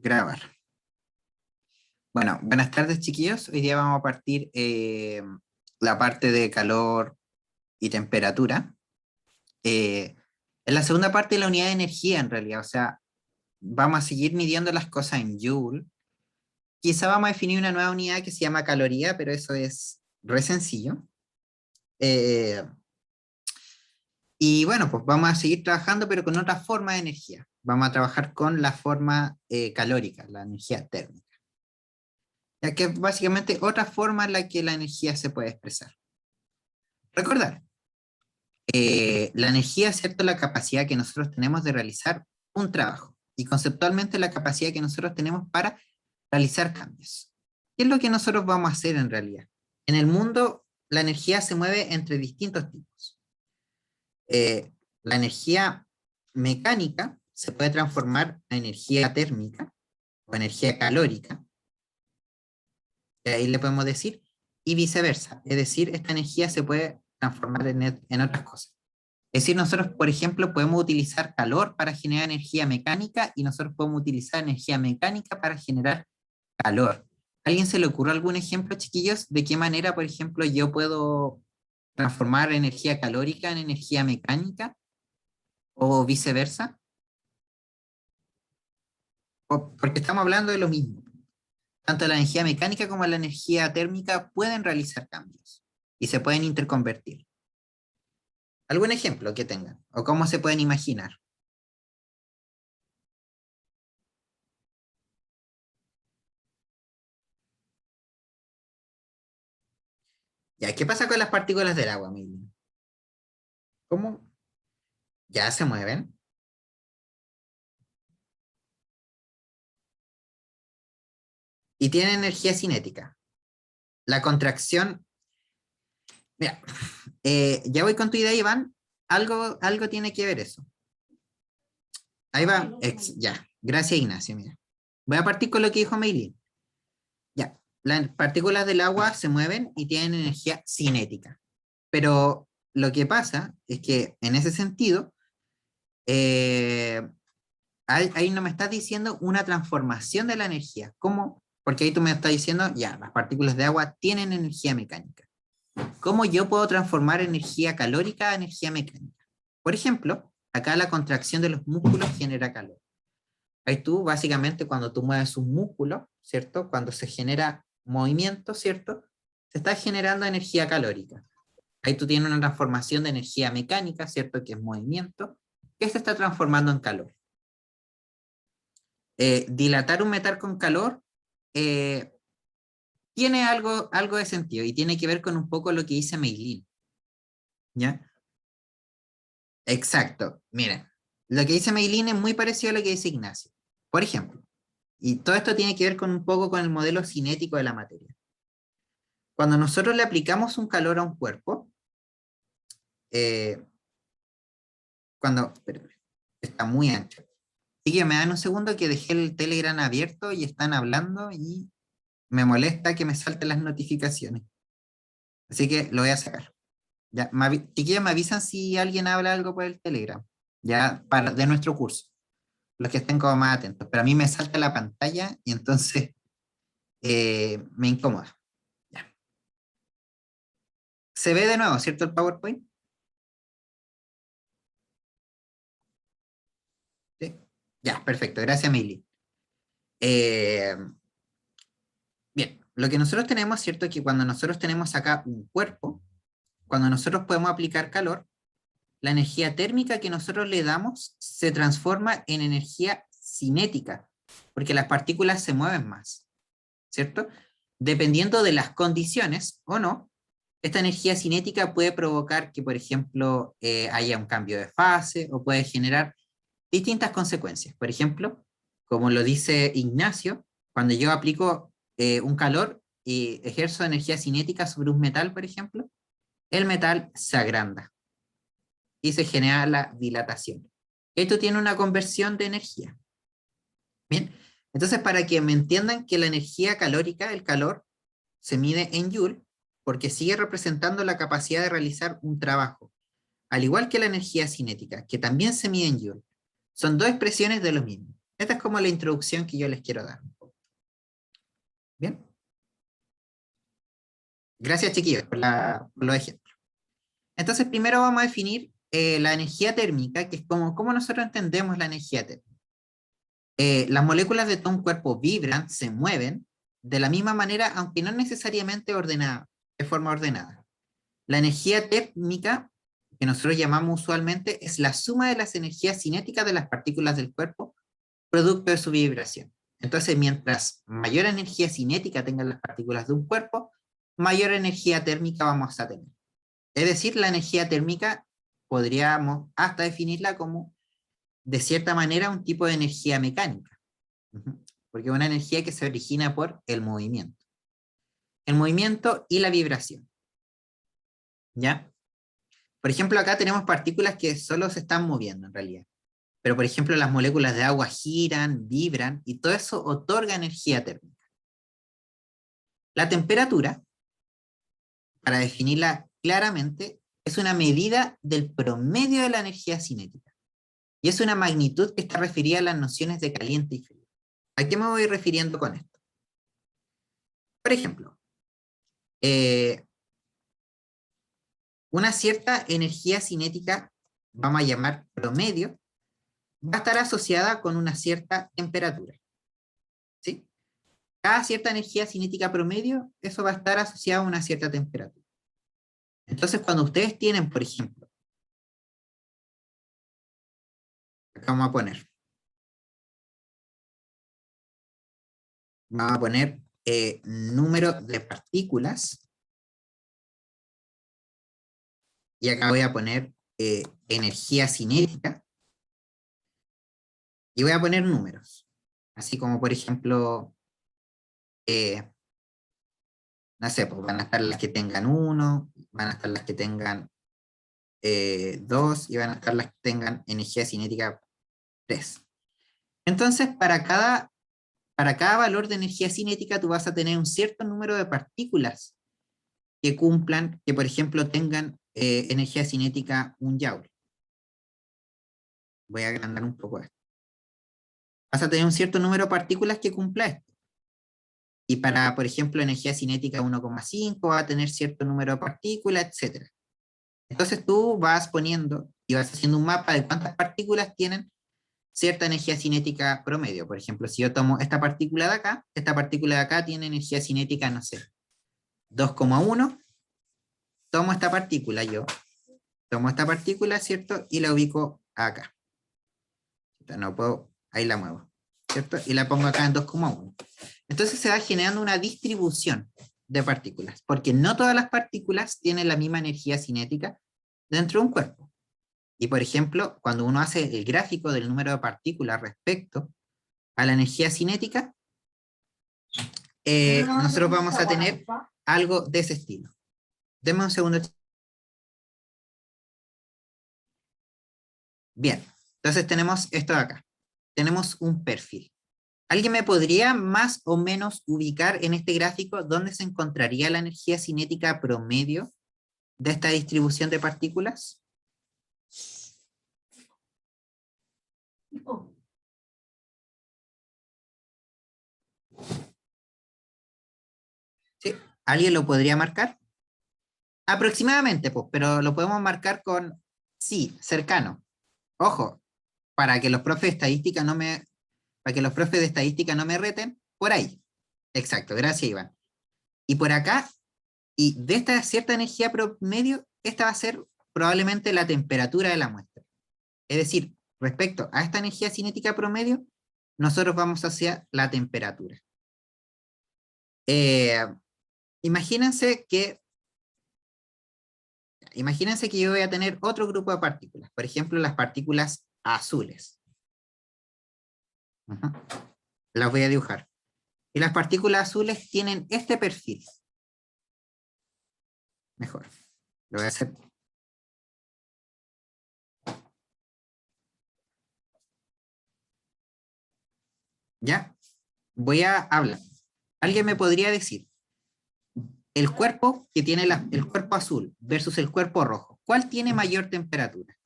Grabar. Bueno, buenas tardes chiquillos. Hoy día vamos a partir la parte de calor y temperatura. En la segunda parte de la unidad de energía en realidad, o sea, vamos a seguir midiendo las cosas en Joule. Quizá vamos a definir una nueva unidad que se llama caloría, pero eso es re sencillo. Eh, y bueno, pues vamos a seguir trabajando, pero con otra forma de energía. Vamos a trabajar con la forma calórica, la energía térmica. Ya que es básicamente otra forma en la que la energía se puede expresar. Recordar, la energía es cierto la capacidad que nosotros tenemos de realizar un trabajo y conceptualmente la capacidad que nosotros tenemos para realizar cambios. ¿Qué es lo que nosotros vamos a hacer en realidad? En el mundo la energía se mueve entre distintos tipos. La energía mecánica se puede transformar a energía térmica o energía calórica, ahí le podemos decir, y viceversa. Es decir, esta energía se puede transformar en otras cosas. Es decir, nosotros, por ejemplo, podemos utilizar calor para generar energía mecánica y nosotros podemos utilizar energía mecánica para generar calor. ¿A alguien se le ocurre algún ejemplo, chiquillos, de qué manera, por ejemplo, yo puedo transformar energía calórica en energía mecánica o viceversa? Porque estamos hablando de lo mismo. Tanto la energía mecánica como la energía térmica pueden realizar cambios y se pueden interconvertir. ¿Algún ejemplo que tengan? ¿O cómo se pueden imaginar? Ya, ¿qué pasa con las partículas del agua, Mili? ¿Cómo? Ya se mueven. Y tienen energía cinética. La contracción. Mira, ya voy con tu idea, Iván. Algo tiene que ver eso. Ahí va. Ya. Gracias, Ignacio. Mira. Voy a partir con lo que dijo Meili. Ya. Las partículas del agua se mueven y tienen energía cinética. Pero lo que pasa es que en ese sentido, ahí no me estás diciendo una transformación de la energía. ¿Cómo? Porque ahí tú me estás diciendo, ya, las partículas de agua tienen energía mecánica. ¿Cómo yo puedo transformar energía calórica a energía mecánica? Por ejemplo, acá la contracción de los músculos genera calor. Ahí tú, básicamente, cuando tú mueves un músculo, ¿cierto? Cuando se genera movimiento, ¿cierto? Se está generando energía calórica. Ahí tú tienes una transformación de energía mecánica, ¿cierto? Que es movimiento, que se está transformando en calor. Dilatar un metal con calor eh, tiene algo de sentido y tiene que ver con un poco lo que dice Meilin. ¿Ya? Exacto. Mira, lo que dice Meilin es muy parecido a lo que dice Ignacio. Por ejemplo, y todo esto tiene que ver con un poco con el modelo cinético de la materia. Cuando nosotros le aplicamos un calor a un cuerpo, eh, espérame, está muy ancho. Así que me dan un segundo que dejé el Telegram abierto y están hablando y me molesta que me salten las notificaciones. Así que lo voy a sacar. Ya, chiquillos, me avisan si alguien habla algo por el Telegram, ya de nuestro curso, los que estén como más atentos. Pero a mí me salta la pantalla y entonces me incomoda. Ya. Se ve de nuevo, ¿cierto? El PowerPoint. ¿Sí? Ya, perfecto. Gracias, Mili. Eh, bien, lo que nosotros tenemos, ¿cierto? Que cuando nosotros tenemos acá un cuerpo, cuando nosotros podemos aplicar calor, la energía térmica que nosotros le damos se transforma en energía cinética, porque las partículas se mueven más, ¿cierto? Dependiendo de las condiciones o no, esta energía cinética puede provocar que, por ejemplo, haya un cambio de fase o puede generar distintas consecuencias. Por ejemplo, como lo dice Ignacio, cuando yo aplico un calor y ejerzo energía cinética sobre un metal, por ejemplo, el metal se agranda y se genera la dilatación. Esto tiene una conversión de energía. Bien, entonces para que me entiendan que la energía calórica, el calor, se mide en Joule, porque sigue representando la capacidad de realizar un trabajo, al igual que la energía cinética, que también se mide en Joule. Son dos expresiones de lo mismo. Esta es como la introducción que yo les quiero dar. Bien. Gracias, chiquillos, por los ejemplos. Entonces, primero vamos a definir la energía térmica, que es cómo nosotros entendemos la energía térmica. Las moléculas de todo un cuerpo vibran, se mueven, de la misma manera, aunque no necesariamente ordenada, de forma ordenada. La energía térmica, que nosotros llamamos usualmente, es la suma de las energías cinéticas de las partículas del cuerpo, producto de su vibración. Entonces, mientras mayor energía cinética tengan las partículas de un cuerpo, mayor energía térmica vamos a tener. Es decir, la energía térmica podríamos hasta definirla como, de cierta manera, un tipo de energía mecánica. Porque es una energía que se origina por el movimiento. El movimiento y la vibración. ¿Ya? Por ejemplo, acá tenemos partículas que solo se están moviendo en realidad. Pero, por ejemplo, las moléculas de agua giran, vibran, y todo eso otorga energía térmica. La temperatura, para definirla claramente, es una medida del promedio de la energía cinética. Y es una magnitud que está referida a las nociones de caliente y frío. ¿A qué me voy refiriendo con esto? Por ejemplo, una cierta energía cinética, vamos a llamar promedio, va a estar asociada con una cierta temperatura. ¿Sí? Cada cierta energía cinética promedio, eso va a estar asociado a una cierta temperatura. Entonces, cuando ustedes tienen, por ejemplo, acá vamos a poner número de partículas, y acá voy a poner energía cinética, y voy a poner números, así como por ejemplo, no sé, pues van a estar las que tengan 1, van a estar las que tengan 2, y van a estar las que tengan energía cinética 3. Entonces, para cada valor de energía cinética, tú vas a tener un cierto número de partículas que cumplan, que por ejemplo tengan energía cinética 1 joule. Voy a agrandar un poco esto. Vas a tener un cierto número de partículas que cumpla esto. Y para, por ejemplo, energía cinética 1,5 va a tener cierto número de partículas, etc. Entonces tú vas poniendo y vas haciendo un mapa de cuántas partículas tienen cierta energía cinética promedio. Por ejemplo, si yo tomo esta partícula de acá tiene energía cinética, no sé, 2,1. Tomo esta partícula ¿cierto? Y la ubico acá. No puedo, ahí la muevo, ¿cierto? Y la pongo acá en 2,1. Entonces se va generando una distribución de partículas, porque no todas las partículas tienen la misma energía cinética dentro de un cuerpo. Y por ejemplo, cuando uno hace el gráfico del número de partículas respecto a la energía cinética, nosotros vamos a tener algo de ese estilo. Denme un segundo. Bien, entonces tenemos esto de acá. Tenemos un perfil. ¿Alguien me podría más o menos ubicar en este gráfico dónde se encontraría la energía cinética promedio de esta distribución de partículas? ¿Sí? ¿Alguien lo podría marcar? Aproximadamente, pues, pero lo podemos marcar con sí, cercano. Ojo, para que los profes de estadística para que los profes de estadística no me reten, por ahí. Exacto, gracias, Iván. Y por acá, y de esta cierta energía promedio, esta va a ser probablemente la temperatura de la muestra. Es decir, respecto a esta energía cinética promedio, nosotros vamos hacia la temperatura. Eh, imagínense que yo voy a tener otro grupo de partículas, por ejemplo, las partículas azules. Las voy a dibujar. Y las partículas azules tienen este perfil. Mejor. Lo voy a hacer. ¿Ya? Voy a hablar. ¿Alguien me podría decir el cuerpo que tiene el cuerpo azul versus el cuerpo rojo? ¿Cuál tiene mayor temperatura?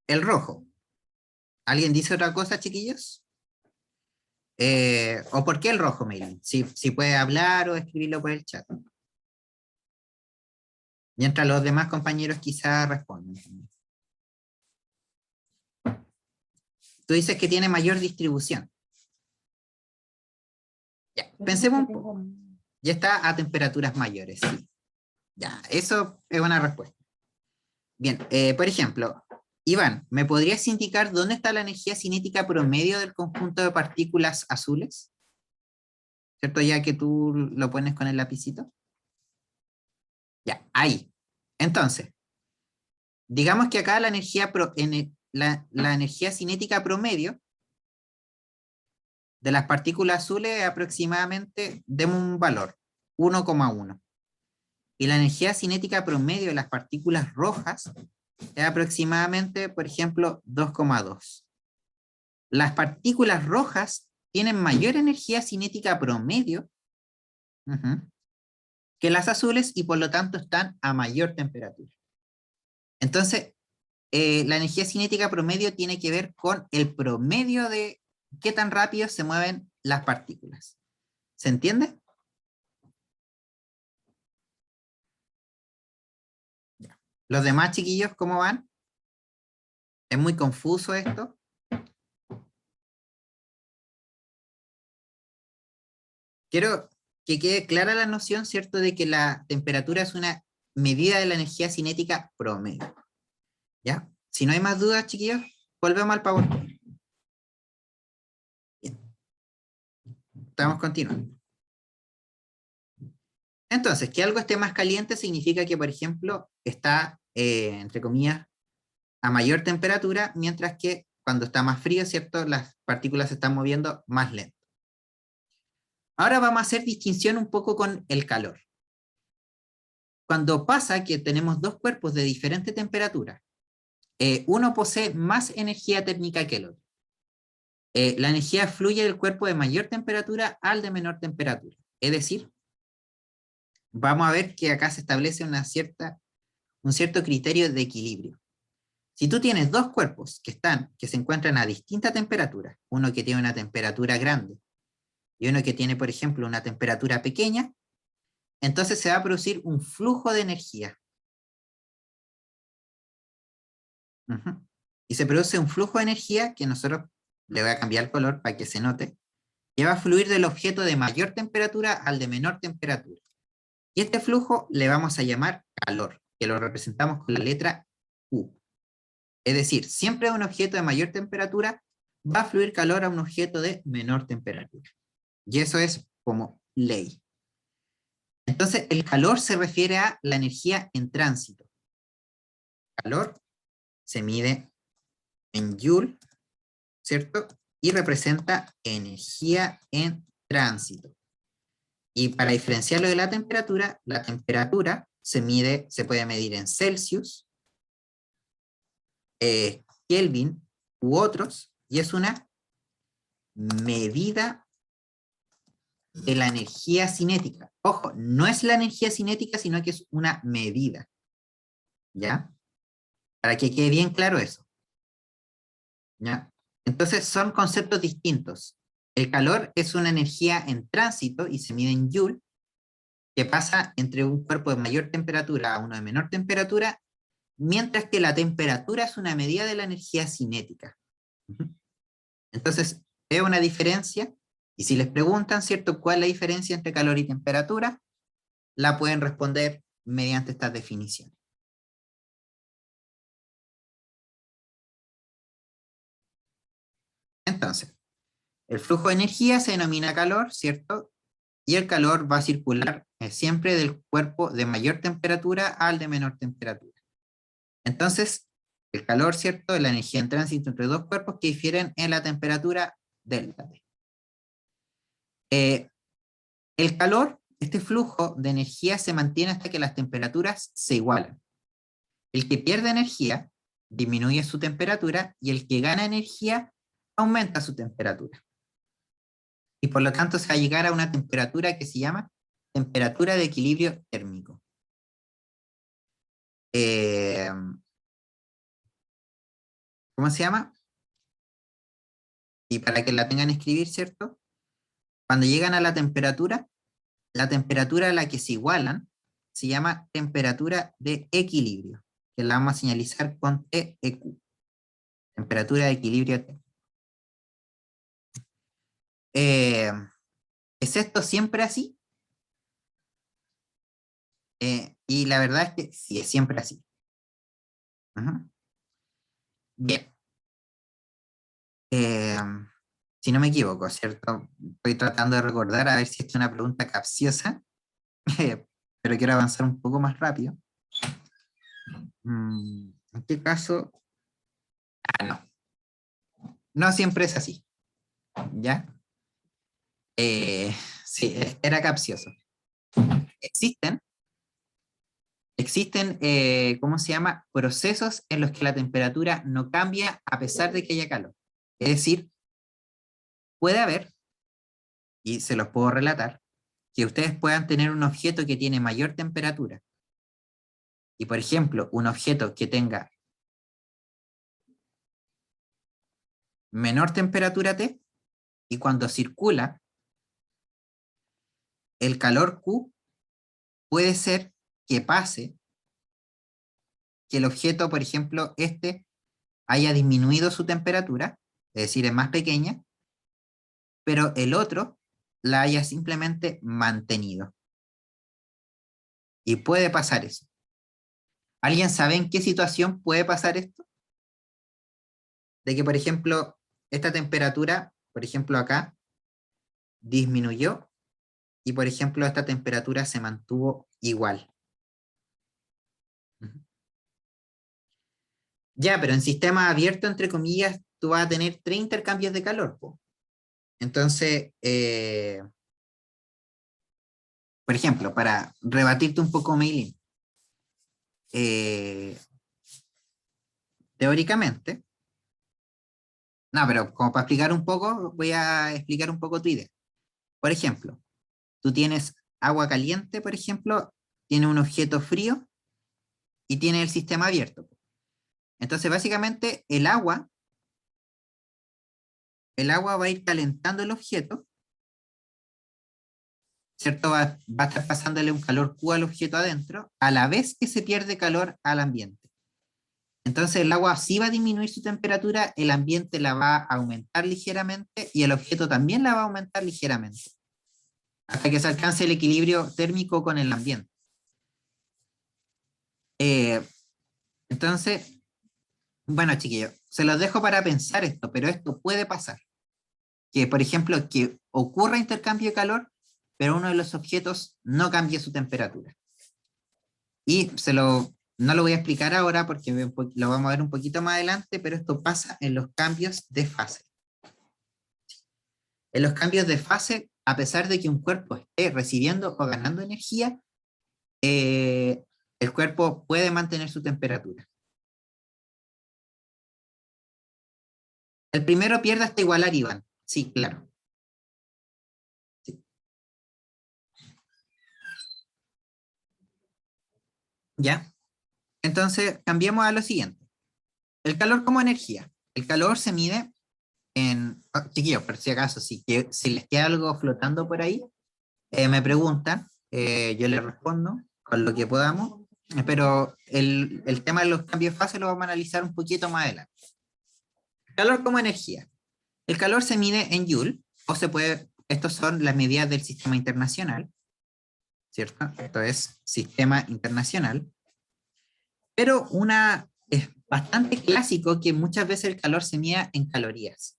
El rojo. ¿Alguien dice otra cosa, chiquillos? ¿O por qué el rojo, Meilin? Si puede hablar o escribirlo por el chat. Mientras los demás compañeros quizás responden. Tú dices que tiene mayor distribución. Ya, pensemos un poco. Ya está a temperaturas mayores, sí. Ya, eso es una respuesta. Bien, por ejemplo, Iván, ¿me podrías indicar dónde está la energía cinética promedio del conjunto de partículas azules? ¿Cierto? Ya que tú lo pones con el lapicito. Ya, ahí. Entonces, digamos que acá la energía, la energía cinética promedio de las partículas azules es aproximadamente, demos un valor, 1,1. Y la energía cinética promedio de las partículas rojas es aproximadamente, por ejemplo, 2,2. Las partículas rojas tienen mayor energía cinética promedio que las azules y por lo tanto están a mayor temperatura. Entonces, la energía cinética promedio tiene que ver con el promedio de qué tan rápido se mueven las partículas. ¿Se entiende? Ya. ¿Los demás chiquillos cómo van? ¿Es muy confuso esto? Quiero que quede clara la noción, ¿cierto?, de que la temperatura es una medida de la energía cinética promedio. ¿Ya? Si no hay más dudas, chiquillos, volvemos al PowerPoint. Bien. Estamos continuando. Entonces, que algo esté más caliente significa que, por ejemplo, está, entre comillas, a mayor temperatura, mientras que cuando está más frío, ¿cierto?, las partículas se están moviendo más lento. Ahora vamos a hacer distinción un poco con el calor. Cuando pasa que tenemos dos cuerpos de diferente temperatura, uno posee más energía térmica que el otro. La energía fluye del cuerpo de mayor temperatura al de menor temperatura. Es decir, vamos a ver que acá se establece un cierto criterio de equilibrio. Si tú tienes dos cuerpos que se encuentran a distinta temperatura, uno que tiene una temperatura grande y uno que tiene, por ejemplo, una temperatura pequeña, entonces se va a producir un flujo de energía. Y se produce un flujo de energía que nosotros le voy a cambiar el color para que se note, que va a fluir del objeto de mayor temperatura al de menor temperatura. Y este flujo le vamos a llamar calor, que lo representamos con la letra U. Es decir, siempre un objeto de mayor temperatura va a fluir calor a un objeto de menor temperatura. Y eso es como ley. Entonces, el calor se refiere a la energía en tránsito. Calor se mide en Joule, ¿cierto? Y representa energía en tránsito. Y para diferenciarlo de la temperatura se puede medir en Celsius, Kelvin u otros, y es una medida de la energía cinética. Ojo, no es la energía cinética, sino que es una medida. ¿Ya? Para que quede bien claro eso. ¿Ya? Entonces son conceptos distintos. El calor es una energía en tránsito y se mide en Joule, que pasa entre un cuerpo de mayor temperatura a uno de menor temperatura, mientras que la temperatura es una medida de la energía cinética. Entonces, veo una diferencia, y si les preguntan, ¿cierto?, cuál es la diferencia entre calor y temperatura, la pueden responder mediante estas definiciones. Entonces, el flujo de energía se denomina calor, ¿cierto? Y el calor va a circular siempre del cuerpo de mayor temperatura al de menor temperatura. Entonces, el calor, ¿cierto?, es la energía en tránsito entre dos cuerpos que difieren en la temperatura delta T. El calor, este flujo de energía se mantiene hasta que las temperaturas se igualan. El que pierde energía disminuye su temperatura y el que gana energía aumenta su temperatura. Y por lo tanto se va a llegar a una temperatura que se llama temperatura de equilibrio térmico. eh, ¿cómo se llama? Y para que la tengan que escribir, ¿cierto? Cuando llegan a la temperatura a la que se igualan se llama temperatura de equilibrio, que la vamos a señalizar con TEQ, temperatura de equilibrio T. Eh, ¿Es esto siempre así? Y la verdad es que sí, es siempre así. Ujú. Bien. Eh, si no me equivoco, ¿cierto? Estoy tratando de recordar a ver si es una pregunta capciosa, pero quiero avanzar un poco más rápido. ¿En qué caso? Ah, no. No siempre es así, ¿ya? Eh, sí, era capcioso. Existen, ¿cómo se llama? Procesos en los que la temperatura no cambia a pesar de que haya calor. Es decir, puede haber, y se los puedo relatar, que ustedes puedan tener un objeto que tiene mayor temperatura. Y por ejemplo, un objeto que tenga menor temperatura T, y cuando circula, el calor Q puede ser que pase, que el objeto, por ejemplo, haya disminuido su temperatura, es decir, es más pequeña, pero el otro la haya simplemente mantenido. Y puede pasar eso. ¿Alguien sabe en qué situación puede pasar esto? De que, por ejemplo, esta temperatura, por ejemplo, acá, disminuyó y, por ejemplo, esta temperatura se mantuvo igual. Ujú. Ya, pero en sistema abierto, entre comillas, tú vas a tener 3 intercambios de calor, po. Entonces, por ejemplo, para rebatirte un poco, Meilin, eh, teóricamente, no, pero como para explicar un poco, voy a explicar un poco tu idea. Por ejemplo, tú tienes agua caliente, por ejemplo, tiene un objeto frío y tiene el sistema abierto. Entonces, básicamente, el agua va a ir calentando el objeto, ¿cierto? Va a estar pasándole un calor Q al objeto adentro, a la vez que se pierde calor al ambiente. Entonces, el agua sí va a disminuir su temperatura, el ambiente la va a aumentar ligeramente y el objeto también la va a aumentar ligeramente, hasta que se alcance el equilibrio térmico con el ambiente. Eh, entonces, bueno, chiquillos, se los dejo para pensar esto, pero esto puede pasar. Que, por ejemplo, que ocurra intercambio de calor, pero uno de los objetos no cambie su temperatura. Y no lo voy a explicar ahora porque lo vamos a ver un poquito más adelante, pero esto pasa en los cambios de fase. En los cambios de fase, a pesar de que un cuerpo esté recibiendo o ganando energía, eh, el cuerpo puede mantener su temperatura. El primero pierde hasta igualar, Iván. Sí, claro. Sí. ¿Ya? Entonces, cambiemos a lo siguiente. El calor como energía. El calor se mide chiquillos, por si acaso, si les queda algo flotando por ahí, me preguntan, yo les respondo con lo que podamos, pero el tema de los cambios de fase lo vamos a analizar un poquito más adelante. Calor como energía. El calor se mide en Joule, estos son las medidas del sistema internacional, ¿cierto? Esto es sistema internacional, pero es bastante clásico que muchas veces el calor se mida en calorías.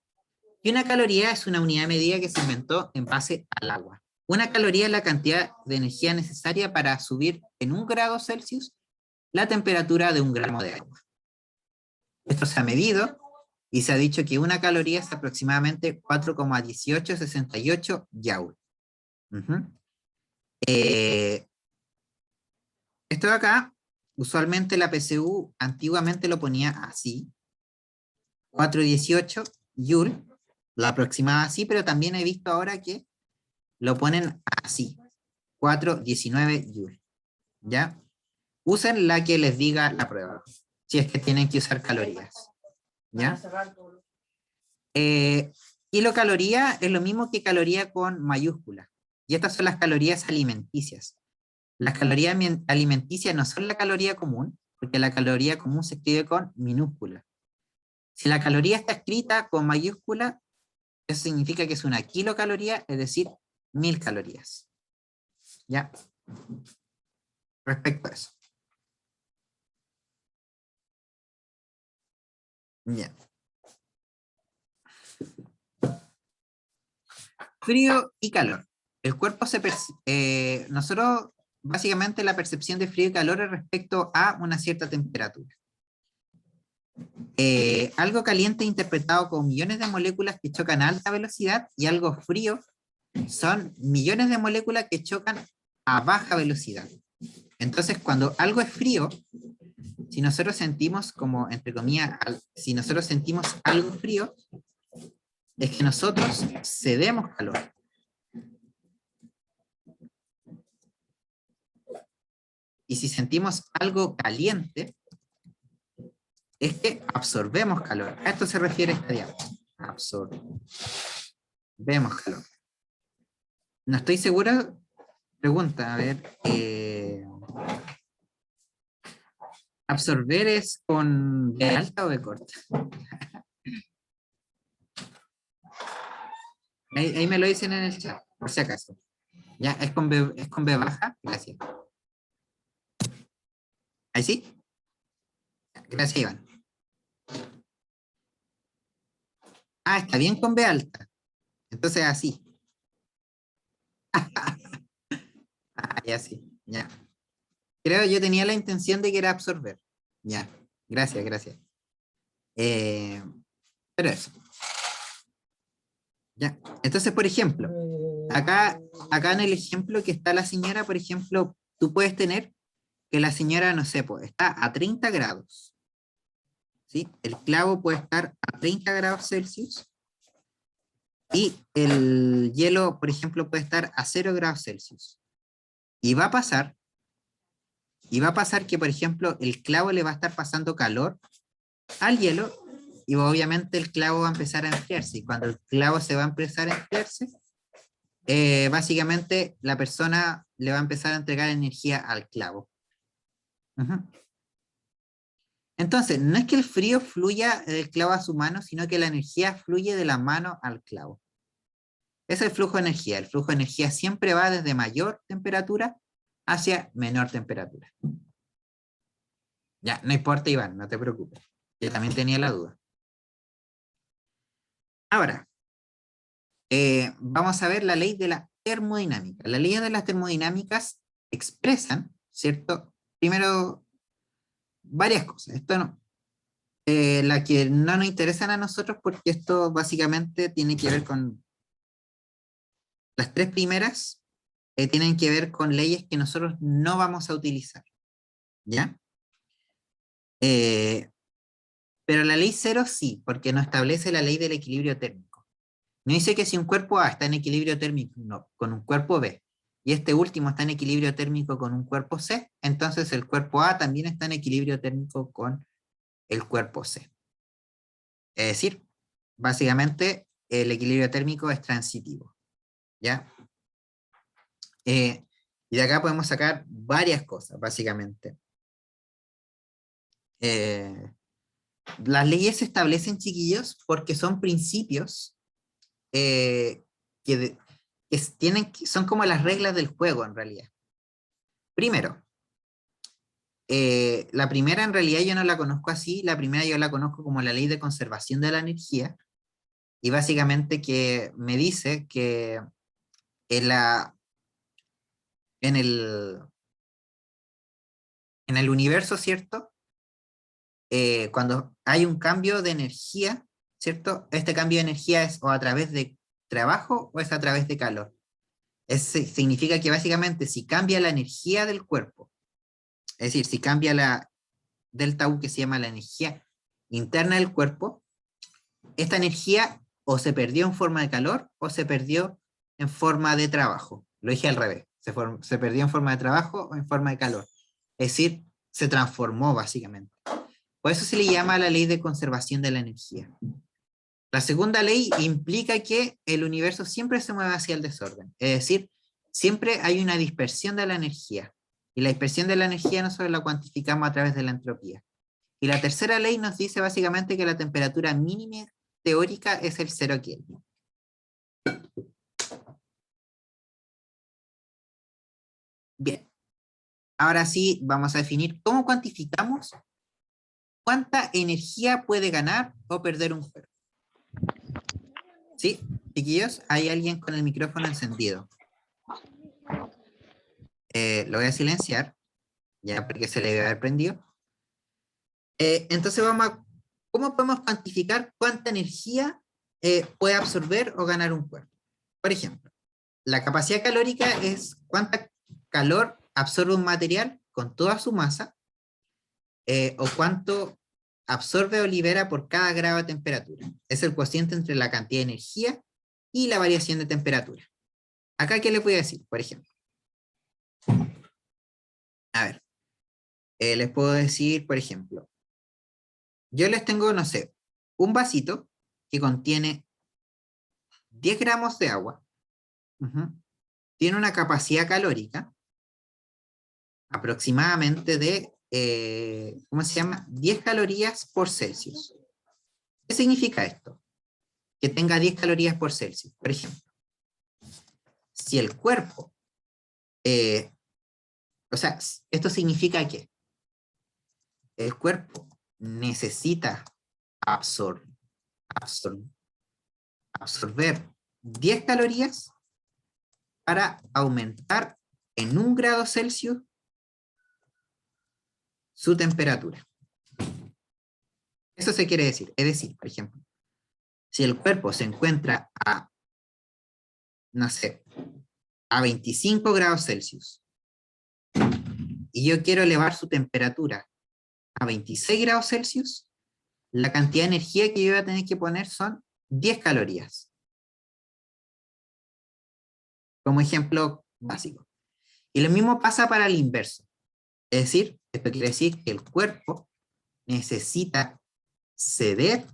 Y una caloría es una unidad de medida que se inventó en base al agua. Una caloría es la cantidad de energía necesaria para subir en 1 grado Celsius la temperatura de 1 gramo de agua. Esto se ha medido y se ha dicho que una caloría es aproximadamente 4,1868 joule. Uh-huh. Esto de acá, usualmente la PCU antiguamente lo ponía así, 418 joule, lo aproximaba así, pero también he visto ahora que lo ponen así, 419 joule, ¿ya? usen la que les diga la prueba, si es que tienen que usar calorías. ¿Ya? Kilocaloría es lo mismo que caloría con mayúscula. Y estas son las calorías alimenticias. Las calorías alimenticias no son la caloría común, porque la caloría común se escribe con minúscula. Si la caloría está escrita con mayúscula, eso significa que es una kilocaloría, es decir, 1000 calorías. ¿Ya? Respecto a eso. Ya. Frío y calor. El cuerpo nosotros, básicamente la percepción de frío y calor es respecto a una cierta temperatura. Algo caliente interpretado con millones de moléculas que chocan a alta velocidad y algo frío son millones de moléculas que chocan a baja velocidad. Entonces, cuando algo es frío, si nosotros sentimos como, entre comillas, si nosotros sentimos algo frío, es que nosotros cedemos calor. Y si sentimos algo caliente, es que absorbemos calor. A esto se refiere esta diapositiva. Absorbemos calor. No estoy segura. Pregunta, a ver. ¿Absorber es con B alta o B corta? Ahí me lo dicen en el chat, por si acaso. ¿Ya? ¿Es con B baja? Gracias. ¿Ahí sí? Gracias, Iván. Ah, está bien con B alta. Entonces así. Ah, ya sí, ya. Creo yo tenía la intención de que era absorber. Ya, gracias, gracias. Pero eso. Ya. Entonces, por ejemplo, acá en el ejemplo que está la señora, por ejemplo, tú puedes tener que la señora, no sé, pues, está a 30 grados. ¿Sí? El clavo puede estar a 30 grados Celsius y el hielo, por ejemplo, puede estar a 0 grados Celsius. Y va a pasar que, por ejemplo, el clavo le va a estar pasando calor al hielo y obviamente el clavo va a empezar a enfriarse. Y cuando el clavo se va a empezar a enfriarse, básicamente la persona le va a empezar a entregar energía al clavo. Entonces, no es que el frío fluya del clavo a su mano, sino que la energía fluye de la mano al clavo. Ese es el flujo de energía. El flujo de energía siempre va desde mayor temperatura hacia menor temperatura. Ya, no importa, Iván, no te preocupes. Yo también tenía la duda. Ahora, vamos a ver la ley de la termodinámica. Las leyes de las termodinámicas expresan, ¿cierto? Primero, varias cosas. Esto no, la que no nos interesan a nosotros porque esto básicamente tiene que ver con las tres primeras, tienen que ver con leyes que nosotros no vamos a utilizar. ¿Ya? Pero la ley cero sí, porque no establece la ley del equilibrio térmico. No dice que si un cuerpo A está en equilibrio térmico con un cuerpo B, y este último está en equilibrio térmico con un cuerpo C, entonces el cuerpo A también está en equilibrio térmico con el cuerpo C. Es decir, básicamente el equilibrio térmico es transitivo. ¿Ya? Y de acá podemos sacar varias cosas, básicamente. Las leyes se establecen, chiquillos, porque son principios que son como las reglas del juego, en realidad. Primero, la primera en realidad yo no la conozco así, la primera yo la conozco como la ley de conservación de la energía, y básicamente que me dice que en, en el, en el universo, ¿cierto? Cuando hay un cambio de energía, ¿cierto? Este cambio de energía es o a través de trabajo o es a través de calor. Significa que básicamente si cambia la energía del cuerpo, es decir, si cambia la delta U, que se llama la energía interna del cuerpo, esta energía o se perdió en forma de calor o se perdió en forma de trabajo. Lo dije al revés, se perdió en forma de trabajo o en forma de calor. Es decir, se transformó básicamente. Por eso se le llama la ley de conservación de la energía. La segunda ley implica que el universo siempre se mueve hacia el desorden, es decir, siempre hay una dispersión de la energía, y la dispersión de la energía nosotros la cuantificamos a través de la entropía. Y la tercera ley nos dice básicamente que la temperatura mínima teórica es el 0 Kelvin. Bien, ahora sí vamos a definir cómo cuantificamos cuánta energía puede ganar o perder un cuerpo. ¿Sí? Chiquillos, hay alguien con el micrófono encendido. Lo voy a silenciar, ya porque se le debe haber prendido. Entonces ¿cómo podemos cuantificar cuánta energía puede absorber o ganar un cuerpo? Por ejemplo, la capacidad calórica es cuánta calor absorbe un material con toda su masa, o cuánto absorbe o libera por cada grado de temperatura. Es el cociente entre la cantidad de energía y la variación de temperatura. Acá, ¿qué les voy a decir? Por ejemplo, a ver, les puedo decir, por ejemplo, yo les tengo, no sé, un vasito que contiene 10 gramos de agua, tiene una capacidad calórica aproximadamente de, ¿cómo se llama? 10 calorías por Celsius. ¿Qué significa esto? Que tenga 10 calorías por Celsius. Por ejemplo, si el cuerpo, o sea, esto significa que el cuerpo necesita absorber 10 calorías para aumentar en 1 grado Celsius su temperatura. Eso se quiere decir. Es decir, por ejemplo, si el cuerpo se encuentra a, no sé, a 25 grados Celsius y yo quiero elevar su temperatura a 26 grados Celsius, la cantidad de energía que yo voy a tener que poner son 10 calorías. Como ejemplo básico. Y lo mismo pasa para el inverso. Es decir, esto quiere decir que el cuerpo necesita ceder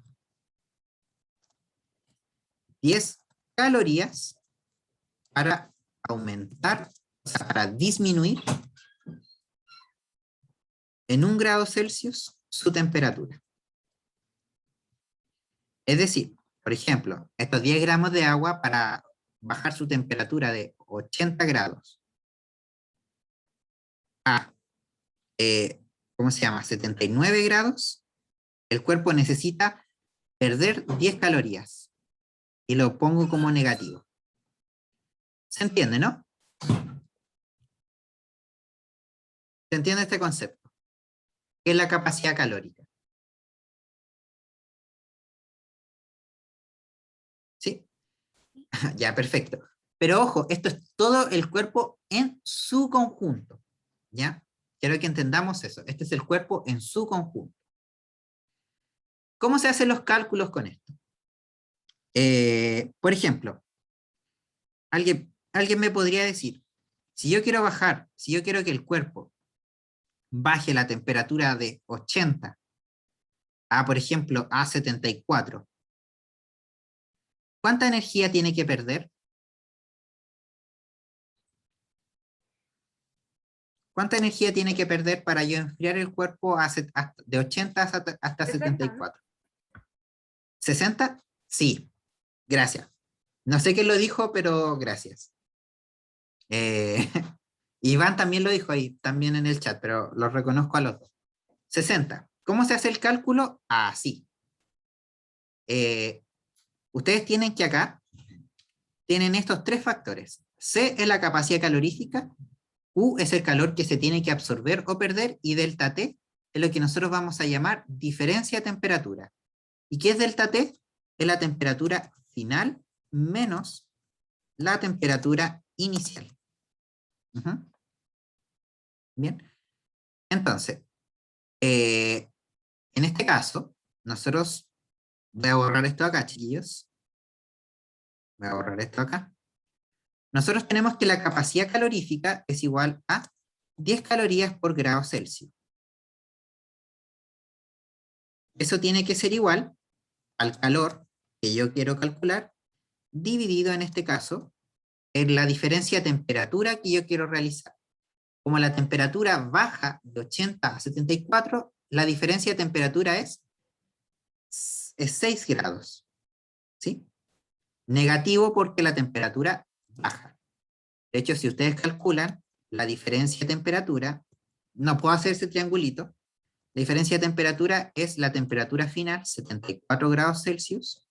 10 calorías para aumentar, o sea, para disminuir en 1 grado Celsius su temperatura. Es decir, por ejemplo, estos 10 gramos de agua para bajar su temperatura de 80 grados a, ¿cómo se llama? 79 grados, el cuerpo necesita perder 10 calorías. Y lo pongo como negativo. ¿Se entiende, no? ¿Se entiende este concepto? ¿Qué es la capacidad calórica? ¿Sí? Ya, perfecto. Pero ojo, esto es todo el cuerpo en su conjunto. ¿Ya? Quiero que entendamos eso. Este es el cuerpo en su conjunto. ¿Cómo se hacen los cálculos con esto? Por ejemplo, alguien me podría decir, si yo quiero que el cuerpo baje la temperatura de 80 a, por ejemplo, a 74, ¿cuánta energía tiene que perder? ¿Cuánta energía tiene que perder para yo enfriar el cuerpo de 80 hasta 74? ¿60? Sí, gracias. No sé quién lo dijo, pero gracias. Iván también lo dijo ahí, también en el chat, pero los reconozco a los dos. 60. ¿Cómo se hace el cálculo? Así. Ustedes tienen que acá, tienen estos tres factores. C es la capacidad calorífica, U es el calor que se tiene que absorber o perder, y delta T es lo que nosotros vamos a llamar diferencia de temperatura. ¿Y qué es delta T? Es la temperatura final menos la temperatura inicial. Bien. Entonces, en este caso, nosotros, voy a borrar esto acá, chiquillos. Voy a borrar esto acá. Nosotros tenemos que la capacidad calorífica es igual a 10 calorías por grado Celsius. Eso tiene que ser igual al calor que yo quiero calcular, dividido en este caso en la diferencia de temperatura que yo quiero realizar. Como la temperatura baja de 80 a 74, la diferencia de temperatura es 6 grados. ¿Sí? Negativo porque la temperatura baja. De hecho, si ustedes calculan la diferencia de temperatura, no puedo hacer ese triangulito. La diferencia de temperatura es la temperatura final, 74 grados Celsius,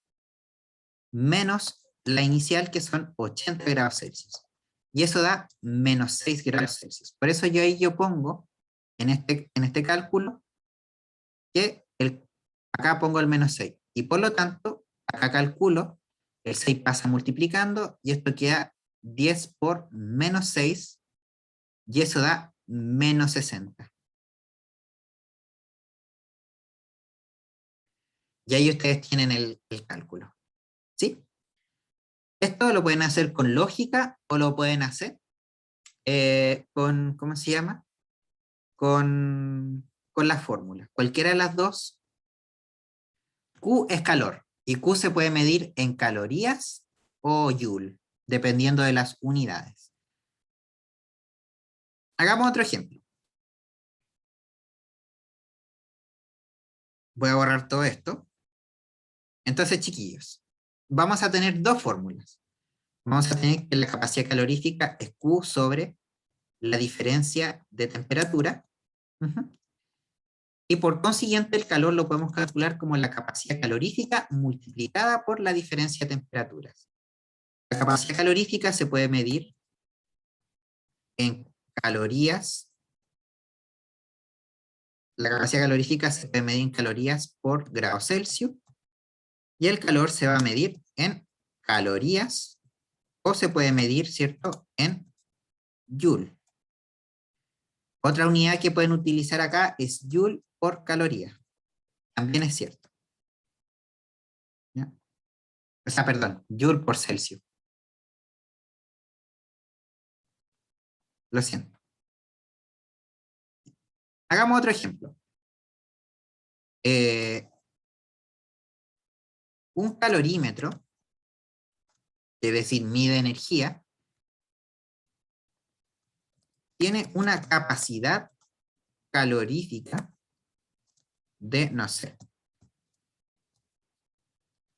menos la inicial, que son 80 grados Celsius. Y eso da menos 6 grados Celsius. Por eso yo ahí yo pongo, en este cálculo, que acá pongo el menos 6. Y por lo tanto, acá calculo, el 6 pasa multiplicando, y esto queda 10 por menos 6, y eso da menos 60. Y ahí ustedes tienen el cálculo. ¿Sí? Esto lo pueden hacer con lógica o lo pueden hacer con, ¿cómo se llama? Con la fórmula. Cualquiera de las dos. Q es calor y Q se puede medir en calorías o joule, dependiendo de las unidades. Hagamos otro ejemplo. Voy a borrar todo esto. Entonces, chiquillos, vamos a tener dos fórmulas. Vamos a tener que la capacidad calorífica es Q sobre la diferencia de temperatura. Y por consiguiente, el calor lo podemos calcular como la capacidad calorífica multiplicada por la diferencia de temperaturas. La capacidad calorífica se puede medir en calorías. La capacidad calorífica se puede medir en calorías por grado Celsius. Y el calor se va a medir en calorías, o se puede medir, ¿cierto?, en joule. Otra unidad que pueden utilizar acá es joule por caloría. También es cierto. ¿Ya? O sea, perdón, joule por Celsius. Lo siento. Hagamos otro ejemplo. Un calorímetro, es decir, mide energía, tiene una capacidad calorífica de, no sé,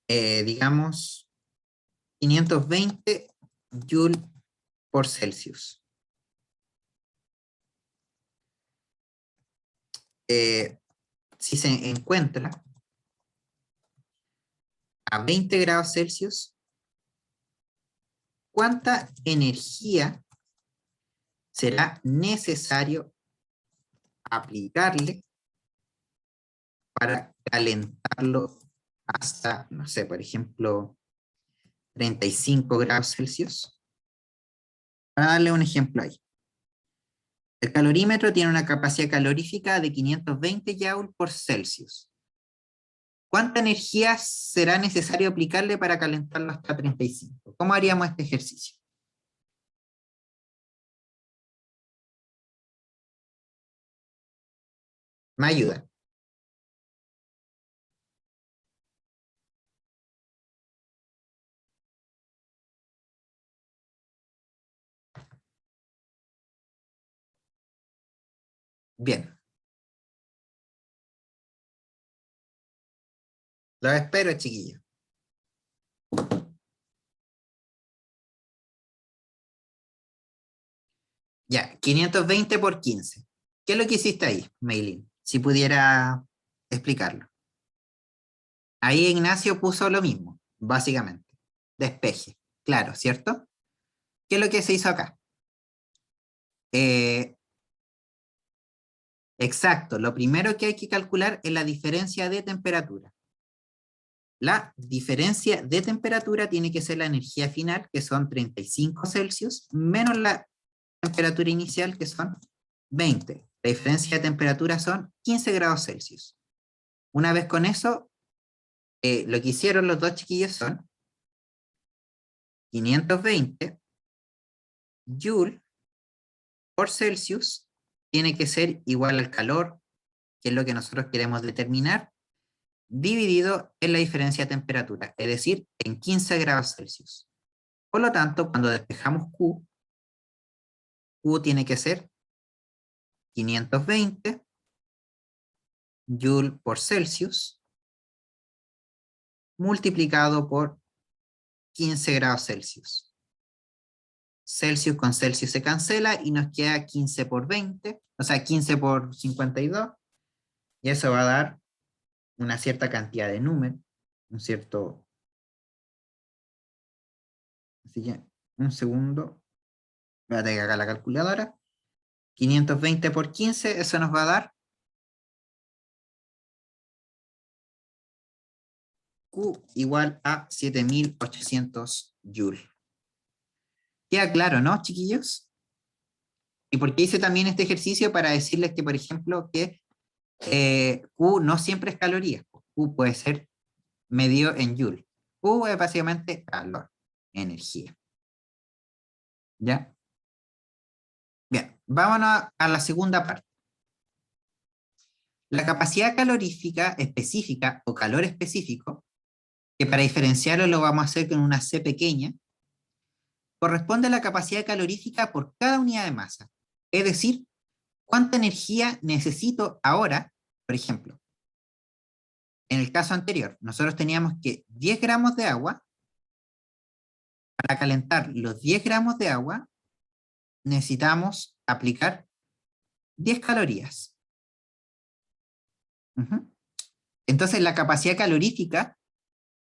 digamos, 520 joule por Celsius. Si se encuentra a 20 grados Celsius, ¿cuánta energía será necesario aplicarle para calentarlo hasta, no sé, por ejemplo, 35 grados Celsius? Para darle un ejemplo ahí. El calorímetro tiene una capacidad calorífica de 520 joules por Celsius. ¿Cuánta energía será necesario aplicarle para calentarlo hasta 35? ¿Cómo haríamos este ejercicio? ¿Me ayuda? Bien. Los espero, chiquillos. Ya, 520 por 15. ¿Qué es lo que hiciste ahí, Meilin? Si pudiera explicarlo. Ahí Ignacio puso lo mismo, básicamente. Despeje. Claro, ¿cierto? ¿Qué es lo que se hizo acá? Eh, exacto. Lo primero que hay que calcular es la diferencia de temperatura. La diferencia de temperatura tiene que ser la energía final, que son 35 Celsius, menos la temperatura inicial, que son 20. La diferencia de temperatura son 15 grados Celsius. Una vez con eso, lo que hicieron los dos chiquillos son 520 Joule por Celsius, tiene que ser igual al calor, que es lo que nosotros queremos determinar, dividido en la diferencia de temperatura, es decir, en 15 grados Celsius. Por lo tanto, cuando despejamos Q tiene que ser 520 Joule por Celsius multiplicado por 15 grados Celsius. Celsius con Celsius se cancela y nos queda 15 por 20, o sea, 15 por 52, y eso va a dar una cierta cantidad de números, un cierto... Así que, un segundo, voy a tener acá la calculadora. 520 por 15, eso nos va a dar Q igual a 7800 Joule. Queda claro, ¿no, chiquillos? ¿Y por qué hice también este ejercicio? Para decirles que, por ejemplo, que Q no siempre es calorías. Q puede ser medido en Joule. Q es básicamente calor, energía. ¿Ya? Bien, vámonos a la segunda parte. La capacidad calorífica específica o calor específico, que para diferenciarlo lo vamos a hacer con una C pequeña, corresponde a la capacidad calorífica por cada unidad de masa. Es decir, cuánta energía necesito ahora, por ejemplo. En el caso anterior, nosotros teníamos que 10 gramos de agua, para calentar los 10 gramos de agua, necesitamos aplicar 10 calorías. Entonces, la capacidad calorífica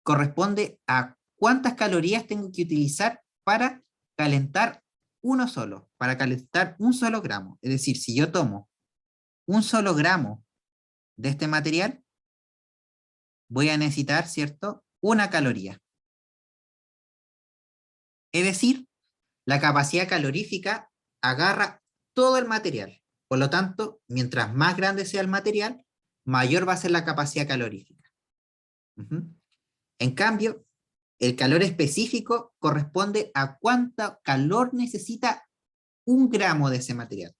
corresponde a cuántas calorías tengo que utilizar para calentar uno solo, para calentar un solo gramo. Es decir, si yo tomo un solo gramo de este material, voy a necesitar, ¿cierto?, una caloría. Es decir, la capacidad calorífica agarra todo el material. Por lo tanto, mientras más grande sea el material, mayor va a ser la capacidad calorífica. En cambio, el calor específico corresponde a cuánto calor necesita un gramo de ese material.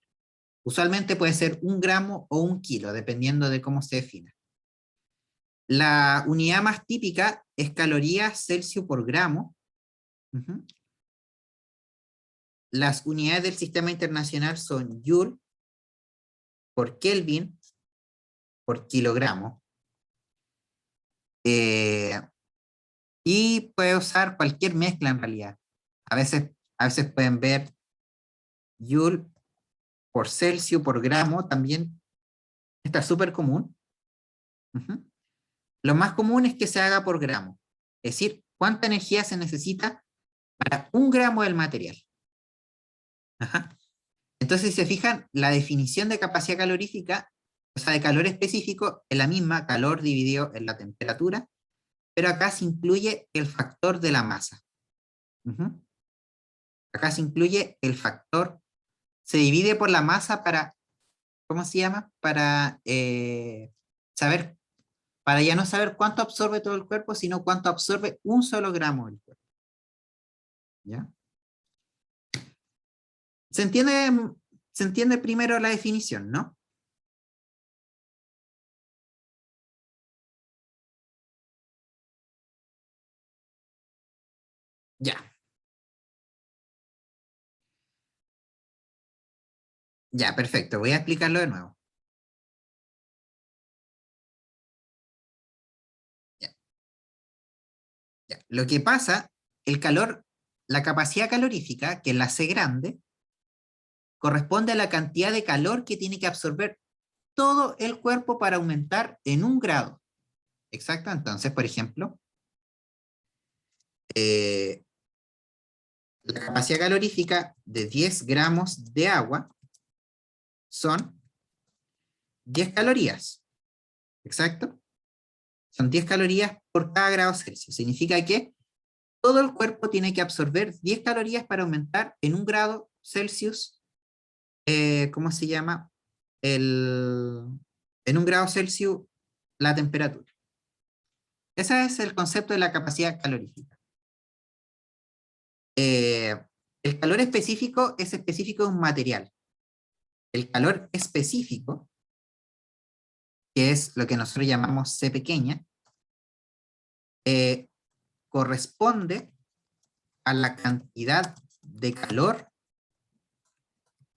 Usualmente puede ser 1 gramo o 1 kilo, dependiendo de cómo se defina. La unidad más típica es calorías Celsius por gramo. Las unidades del sistema internacional son Joule por Kelvin por kilogramo. Y puede usar cualquier mezcla en realidad. A veces pueden ver Joule por Celsius por gramo, también está súper común. Lo más común es que se haga por gramo, es decir, cuánta energía se necesita para 1 gramo del material. Entonces, si se fijan, la definición de capacidad calorífica, o sea, de calor específico, es la misma, calor dividido en la temperatura, pero acá se incluye el factor de la masa. Acá se incluye el factor, se divide por la masa para, ¿cómo se llama? Para saber, para ya no saber cuánto absorbe todo el cuerpo, sino cuánto absorbe un solo gramo del cuerpo. ¿Ya? Se entiende primero la definición, ¿no? Ya. Ya, perfecto. Voy a explicarlo de nuevo. Ya. Ya. Lo que pasa, el calor, la capacidad calorífica, que es la C grande, corresponde a la cantidad de calor que tiene que absorber todo el cuerpo para aumentar en 1 grado. Exacto. Entonces, por ejemplo, la capacidad calorífica de 10 gramos de agua son 10 calorías. Exacto. Son 10 calorías por cada grado Celsius. Significa que todo el cuerpo tiene que absorber 10 calorías para aumentar en 1 grado Celsius, ¿cómo se llama? En 1 grado Celsius la temperatura. Ese es el concepto de la capacidad calorífica. El calor específico es específico de un material. El calor específico, que es lo que nosotros llamamos C pequeña, corresponde a la cantidad de calor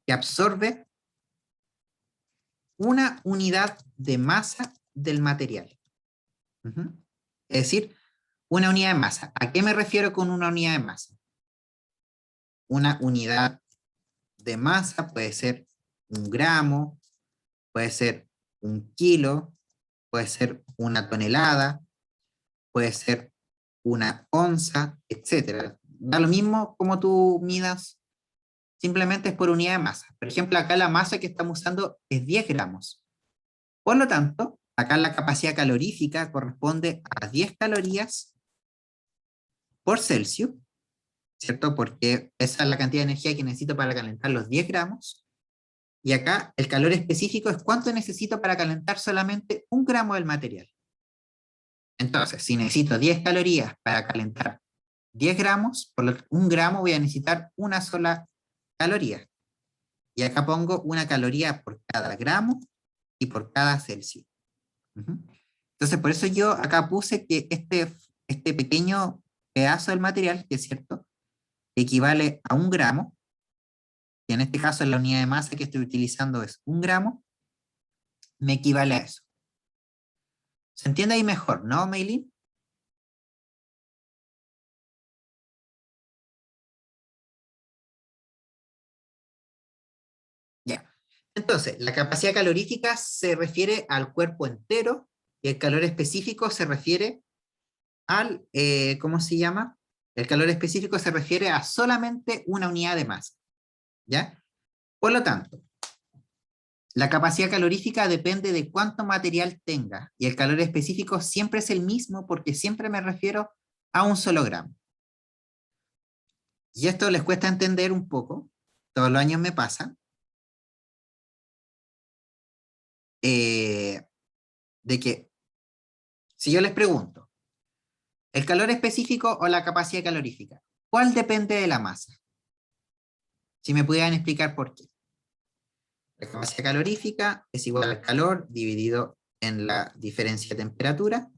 que absorbe una unidad de masa del material. Es decir, una unidad de masa. ¿A qué me refiero con una unidad de masa? Una unidad de masa puede ser 1 gramo, puede ser 1 kilo, puede ser 1 tonelada, puede ser 1 onza, etcétera. Da lo mismo como tú midas, simplemente es por unidad de masa. Por ejemplo, acá la masa que estamos usando es 10 gramos. Por lo tanto, acá la capacidad calorífica corresponde a 10 calorías por Celsius, ¿cierto? Porque esa es la cantidad de energía que necesito para calentar los 10 gramos. Y acá el calor específico es cuánto necesito para calentar solamente 1 gramo del material. Entonces, si necesito 10 calorías para calentar 10 gramos, por lo 1 gramo voy a necesitar una sola caloría. Y acá pongo 1 caloría por cada gramo y por cada Celsius. Entonces, por eso yo acá puse que este pequeño pedazo del material, que es cierto, equivale a 1 gramo, y en este caso la unidad de masa que estoy utilizando es 1 gramo, me equivale a eso. ¿Se entiende ahí mejor, no, Meilin? Ya. Entonces, la capacidad calorífica se refiere al cuerpo entero y el calor específico se refiere al, ¿cómo se llama? El calor específico se refiere a solamente una unidad de masa, ¿ya? Por lo tanto, la capacidad calorífica depende de cuánto material tenga y el calor específico siempre es el mismo porque siempre me refiero a un solo gramo. Y esto les cuesta entender un poco, todos los años me pasa, eh, de que si yo les pregunto, ¿el calor específico o la capacidad calorífica? ¿Cuál depende de la masa? Si me pudieran explicar por qué. La capacidad calorífica es igual al calor dividido en la diferencia de temperatura,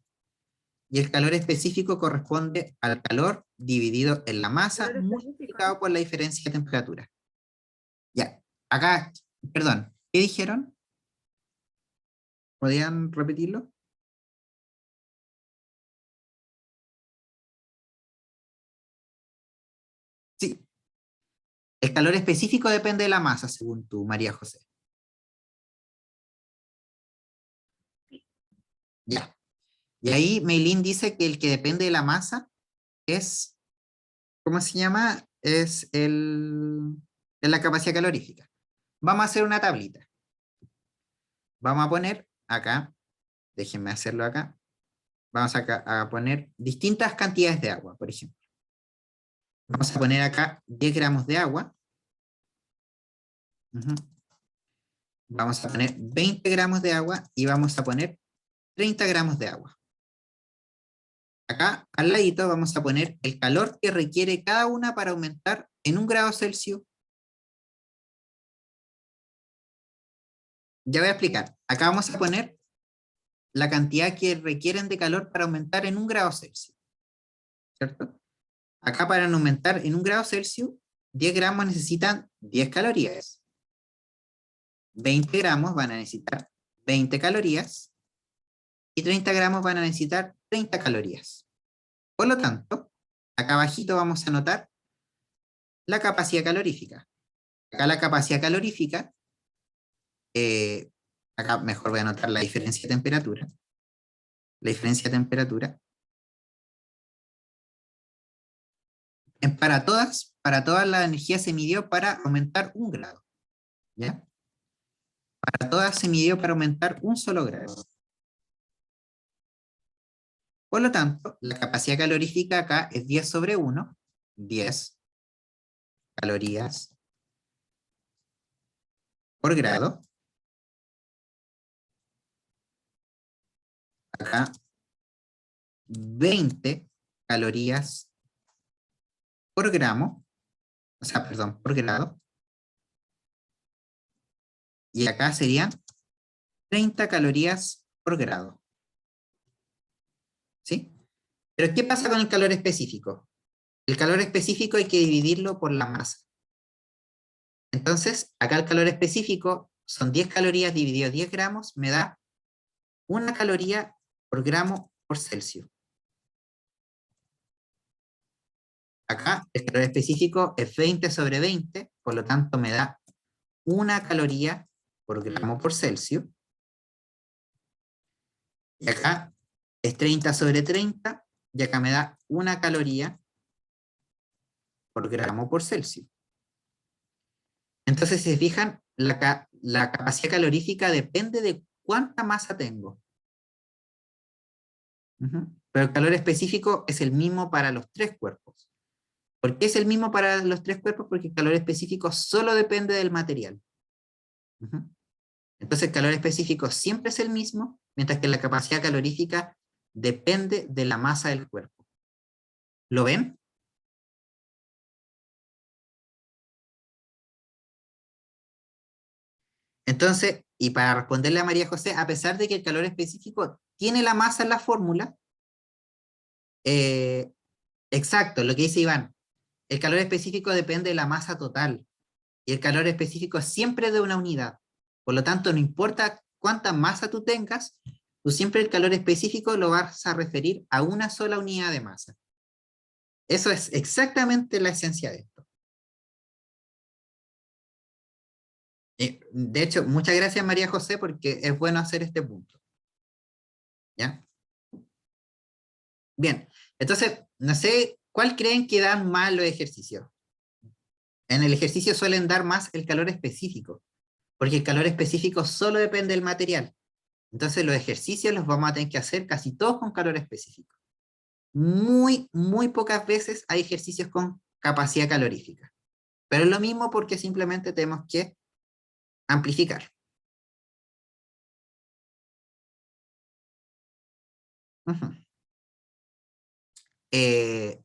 y el calor específico corresponde al calor dividido en la masa Calor específico, multiplicado ¿no? por la diferencia de temperatura. Ya, acá, perdón, ¿qué dijeron? ¿Podrían repetirlo? Sí, el calor específico depende de la masa, según tú, María José. Ya. Y ahí Meilín dice que el que depende de la masa es, ¿cómo se llama? Es la capacidad calorífica. Vamos a hacer una tablita. Vamos a poner acá, déjenme hacerlo acá. Vamos a poner distintas cantidades de agua, por ejemplo. Vamos a poner acá 10 gramos de agua. Vamos a poner 20 gramos de agua y vamos a poner 30 gramos de agua. Acá al ladito vamos a poner el calor que requiere cada una para aumentar en 1 grado Celsius. Ya voy a explicar. Acá vamos a poner la cantidad que requieren de calor para aumentar en 1 grado Celsius, ¿cierto? Acá para aumentar en 1 grado Celsius, 10 gramos necesitan 10 calorías. 20 gramos van a necesitar 20 calorías y 30 gramos van a necesitar 30 calorías. Por lo tanto, acá abajito vamos a anotar la capacidad calorífica. Acá la capacidad calorífica, acá mejor voy a anotar la diferencia de temperatura. La diferencia de temperatura. Para todas la energía se midió para aumentar 1 grado. ¿Ya? Para todas se midió para aumentar un solo grado. Por lo tanto, la capacidad calorífica acá es 10 sobre 1, 10 calorías por grado. Acá 20 calorías por gramo, o sea, perdón, por grado. Y acá serían 30 calorías por grado. ¿Sí? Pero ¿qué pasa con el calor específico? El calor específico hay que dividirlo por la masa. Entonces, acá el calor específico son 10 calorías dividido 10 gramos, me da 1 caloría por gramo por Celsius. Acá el calor específico es 20 sobre 20, por lo tanto me da 1 caloría por gramo por Celsius. Y acá es 30 sobre 30, y acá me da 1 caloría por gramo por Celsius. Entonces, si se fijan, la capacidad calorífica depende de cuánta masa tengo. Pero el calor específico es el mismo para los tres cuerpos. ¿Por qué es el mismo para los tres cuerpos? Porque el calor específico solo depende del material. Entonces el calor específico siempre es el mismo, mientras que la capacidad calorífica depende de la masa del cuerpo. ¿Lo ven? Entonces, y para responderle a María José, a pesar de que el calor específico tiene la masa en la fórmula, eh, exacto, lo que dice Iván, el calor específico depende de la masa total, y el calor específico es siempre de una unidad. Por lo tanto, no importa cuánta masa tú tengas, tú siempre el calor específico lo vas a referir a una sola unidad de masa. Eso es exactamente la esencia de esto. De hecho, muchas gracias María José porque es bueno hacer este punto. ¿Ya? Bien, entonces, no sé, ¿cuál creen que dan más los ejercicios? En el ejercicio suelen dar más el calor específico, porque el calor específico solo depende del material. Entonces los ejercicios los vamos a tener que hacer casi todos con calor específico. Muy, muy pocas veces hay ejercicios con capacidad calorífica. Pero es lo mismo porque simplemente tenemos que amplificar. Ujú. Eh,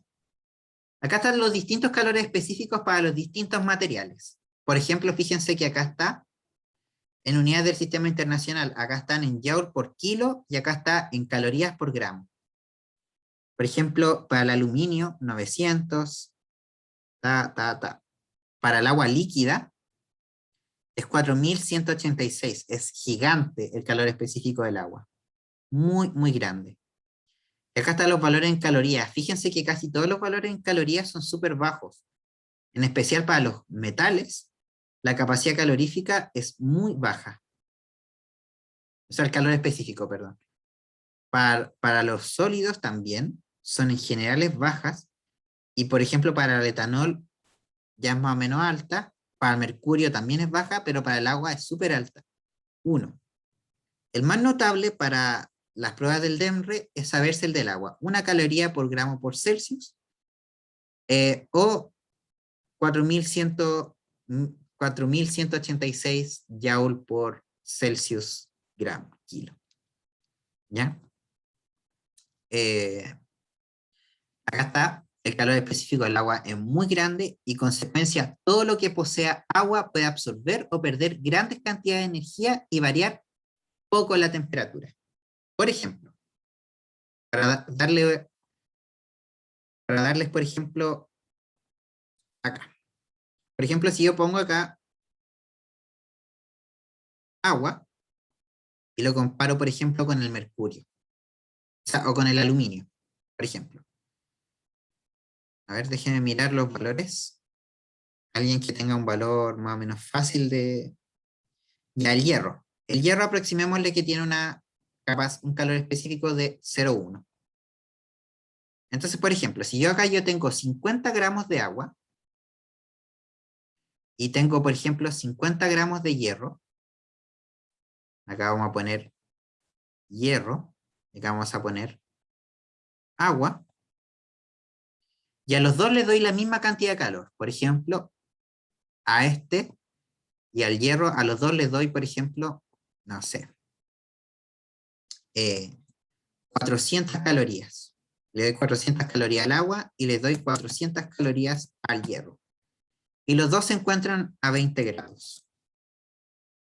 Acá están los distintos calores específicos para los distintos materiales. Por ejemplo, fíjense que acá está en unidades del sistema internacional, acá están en joule por kilo y acá está en calorías por gramo. Por ejemplo, para el aluminio, 900, Para el agua líquida, es 4186. Es gigante el calor específico del agua. Muy, muy grande. Y acá están los valores en calorías. Fíjense que casi todos los valores en calorías son súper bajos. En especial para los metales, la capacidad calorífica es muy baja. O sea, el calor específico, perdón. Para los sólidos también son en generales bajas. Y por ejemplo, para el etanol ya es más o menos alta. Para el mercurio también es baja, pero para el agua es súper alta. 1. El más notable para las pruebas del DEMRE es saberse el del agua. 1 caloría por gramo por Celsius o 4100, 4186 joule por Celsius gramo, kilo. ¿Ya? Eh, Acá está, el calor específico del agua es muy grande y consecuencia, todo lo que posea agua puede absorber o perder grandes cantidades de energía y variar poco la temperatura. Por ejemplo, para, darle, para darles, por ejemplo, acá. Por ejemplo, si yo pongo acá agua y lo comparo, por ejemplo, con el mercurio, o con el aluminio, por ejemplo. A ver, déjenme mirar los valores. Alguien que tenga un valor más o menos fácil de... Ya, el hierro. El hierro aproximémosle que tiene un calor específico de 0,1. Entonces, por ejemplo, si yo acá yo tengo 50 gramos de agua y tengo, por ejemplo, 50 gramos de hierro, acá vamos a poner hierro, acá vamos a poner agua, y a los dos les doy la misma cantidad de calor. Por ejemplo, a este y al hierro, a los dos les doy, por ejemplo, no sé, 400 calorías. Le doy 400 calorías al agua y les doy 400 calorías al hierro. Y los dos se encuentran a 20 grados.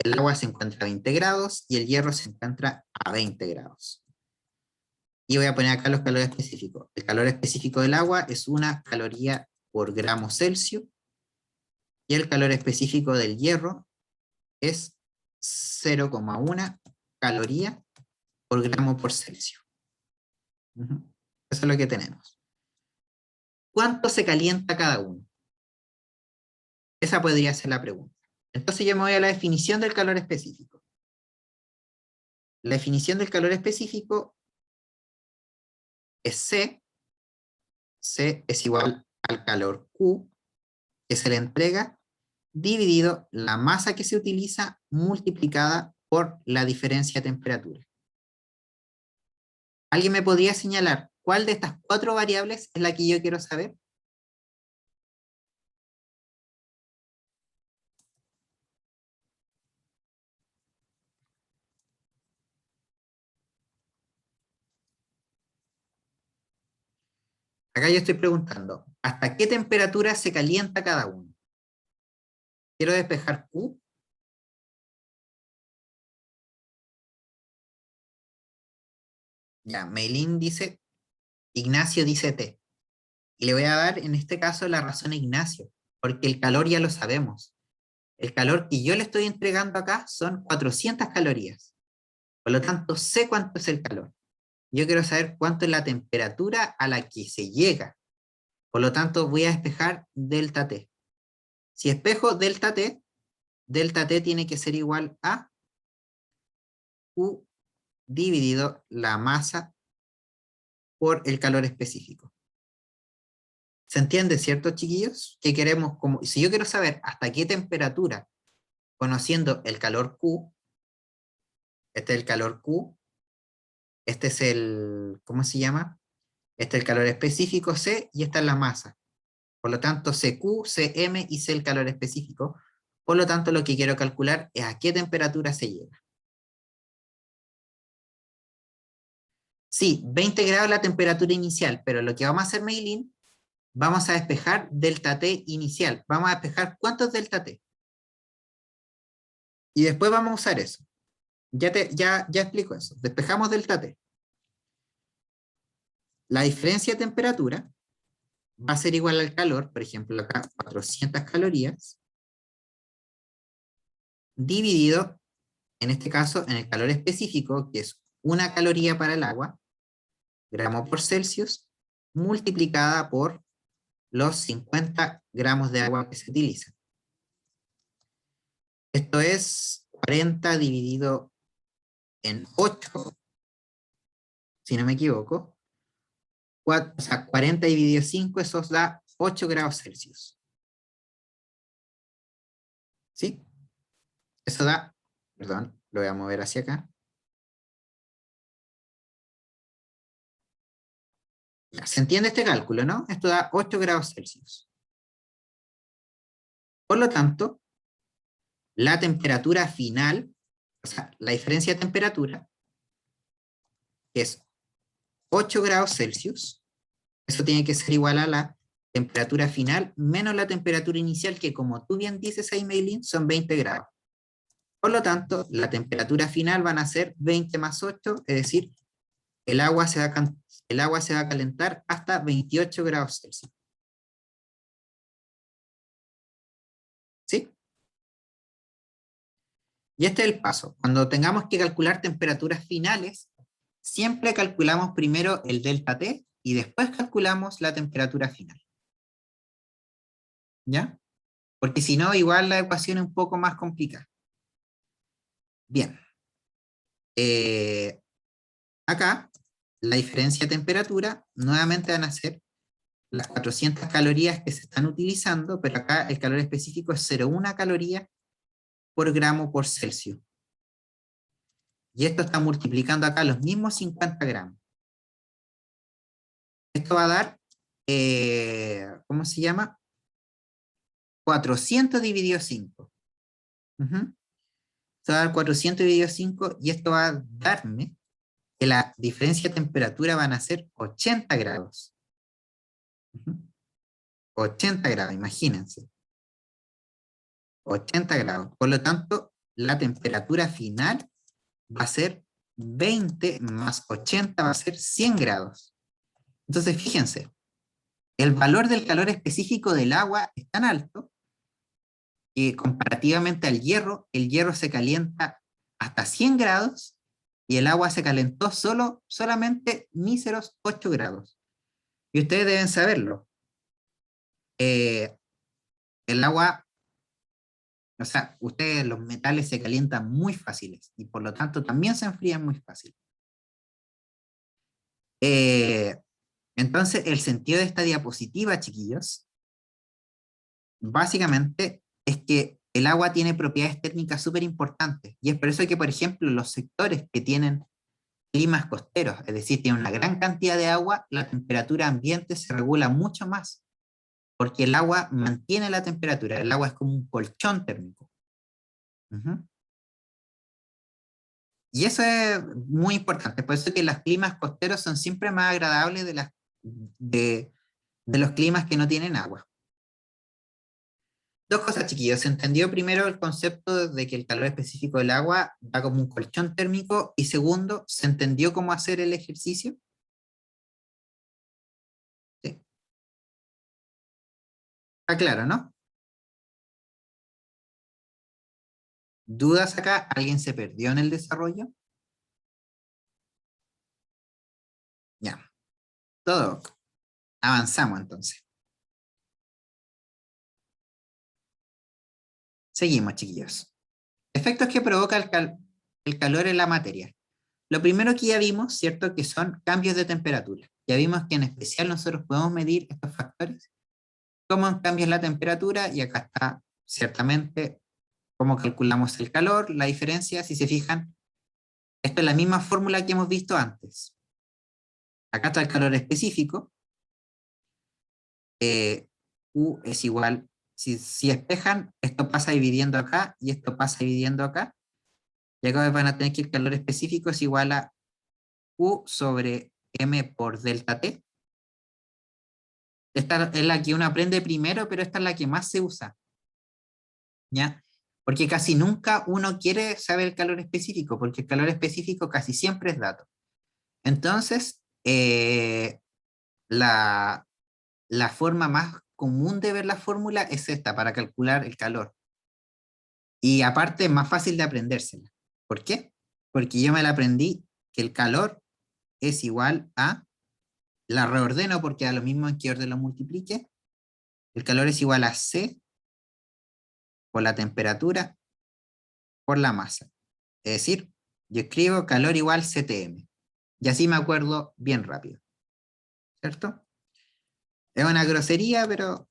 El agua se encuentra a 20 grados y el hierro se encuentra a 20 grados. Y voy a poner acá los calores específicos. El calor específico del agua es 1 caloría por gramo Celsius. Y el calor específico del hierro es 0,1 caloría por gramo por Celsius. Eso es lo que tenemos. ¿Cuánto se calienta cada uno? Esa podría ser la pregunta. Entonces yo me voy a la definición del calor específico. La definición del calor específico es C. C es igual al calor Q, que se le entrega, dividido la masa que se utiliza multiplicada por la diferencia de temperatura. ¿Alguien me podría señalar cuál de estas 4 variables es la que yo quiero saber? Acá yo estoy preguntando, ¿hasta qué temperatura se calienta cada uno? Quiero despejar Q. Ya, Meilín dice, Ignacio dice T. Y le voy a dar en este caso la razón a Ignacio, porque el calor ya lo sabemos. El calor que yo le estoy entregando acá son 400 calorías. Por lo tanto, sé cuánto es el calor. Yo quiero saber cuánto es la temperatura a la que se llega. Por lo tanto, voy a despejar delta T. Si espejo delta T tiene que ser igual a Q dividido la masa por el calor específico. ¿Se entiende, cierto, chiquillos? Que queremos, como, si yo quiero saber hasta qué temperatura, conociendo el calor Q, este es el calor Q, este es el, ¿cómo se llama? Este es el calor específico C y esta es la masa. Por lo tanto, CQ, CM y C el calor específico. Por lo tanto, lo que quiero calcular es a qué temperatura se llega. Sí, 20 grados la temperatura inicial, pero lo que vamos a hacer, Meilín, vamos a despejar delta T inicial. Vamos a despejar cuánto es delta T. Y después vamos a usar eso. Ya explico eso. Despejamos delta T. La diferencia de temperatura va a ser igual al calor, por ejemplo, acá 400 calorías, dividido, en este caso, en el calor específico, que es 1 caloría para el agua, gramo por Celsius, multiplicada por los 50 gramos de agua que se utilizan. Esto es 40 dividido en 8, si no me equivoco. O sea, 40 dividido 5, eso da 8 grados Celsius. ¿Sí? Eso da, perdón, lo voy a mover hacia acá. Ya, ¿se entiende este cálculo, no? Esto da 8 grados Celsius. Por lo tanto, la temperatura final, o sea, la diferencia de temperatura, que es 8 grados Celsius, eso tiene que ser igual a la temperatura final menos la temperatura inicial, que como tú bien dices ahí, Meilín, son 20 grados. Por lo tanto, la temperatura final van a ser 20 más 8, es decir, el agua se va a calentar hasta 28 grados Celsius. ¿Sí? Y este es el paso. Cuando tengamos que calcular temperaturas finales, siempre calculamos primero el delta T y después calculamos la temperatura final. ¿Ya? Porque si no, igual la ecuación es un poco más complicada. Bien. Acá, la diferencia de temperatura, nuevamente van a ser las 400 calorías que se están utilizando, pero acá el calor específico es 0,1 caloría por gramo por Celsius. Y esto está multiplicando acá los mismos 50 gramos. Esto va a dar, ¿cómo se llama? 400 dividido 5. Esto va a dar 400 dividido 5 y esto va a darme que la diferencia de temperatura van a ser 80 grados. 80 grados, imagínense. 80 grados. Por lo tanto, la temperatura final va a ser 20 más 80 va a ser 100 grados. Entonces, fíjense, el valor del calor específico del agua es tan alto que comparativamente al hierro, el hierro se calienta hasta 100 grados y el agua se calentó solamente míseros 8 grados. Y ustedes deben saberlo. Eh, el agua, o sea, ustedes los metales se calientan muy fáciles y por lo tanto también se enfrían muy fácil. Entonces, el sentido de esta diapositiva, chiquillos, básicamente es que el agua tiene propiedades térmicas súper importantes y es por eso que, por ejemplo, los sectores que tienen climas costeros, es decir, tienen una gran cantidad de agua, la temperatura ambiente se regula mucho más, porque el agua mantiene la temperatura, el agua es como un colchón térmico. Uh-huh. Y eso es muy importante, por eso que los climas costeros son siempre más agradables de los climas que no tienen agua. Dos cosas, chiquillos. Se entendió primero el concepto de que el calor específico del agua da como un colchón térmico y segundo, ¿se entendió cómo hacer el ejercicio? Sí. Está claro, ¿no? ¿Dudas acá? ¿Alguien se perdió en el desarrollo? Ya, todo. Avanzamos entonces. Seguimos, chiquillos. Efectos que provoca el calor en la materia. Lo primero que ya vimos, ¿cierto? Que son cambios de temperatura. Ya vimos que en especial nosotros podemos medir estos factores, cómo cambios la temperatura, y acá está ciertamente cómo calculamos el calor. La diferencia, si se fijan, esto es la misma fórmula que hemos visto antes. Acá está el calor específico. U es igual, si espejan, esto pasa dividiendo acá y esto pasa dividiendo acá. Y acá van a tener que el calor específico es igual a U sobre M por delta T. Esta es la que uno aprende primero, pero esta es la que más se usa. ¿Ya? Porque casi nunca uno quiere saber el calor específico, porque el calor específico casi siempre es dato. Entonces, la, la forma más común de ver la fórmula es esta, para calcular el calor. Y aparte es más fácil de aprendérsela. ¿Por qué? Porque yo me la aprendí que el calor es igual a, la reordeno porque da lo mismo en qué orden lo multiplique, el calor es igual a C por la temperatura por la masa. Es decir, yo escribo calor igual CTM. Y así me acuerdo bien rápido. ¿Cierto? Es una grosería, pero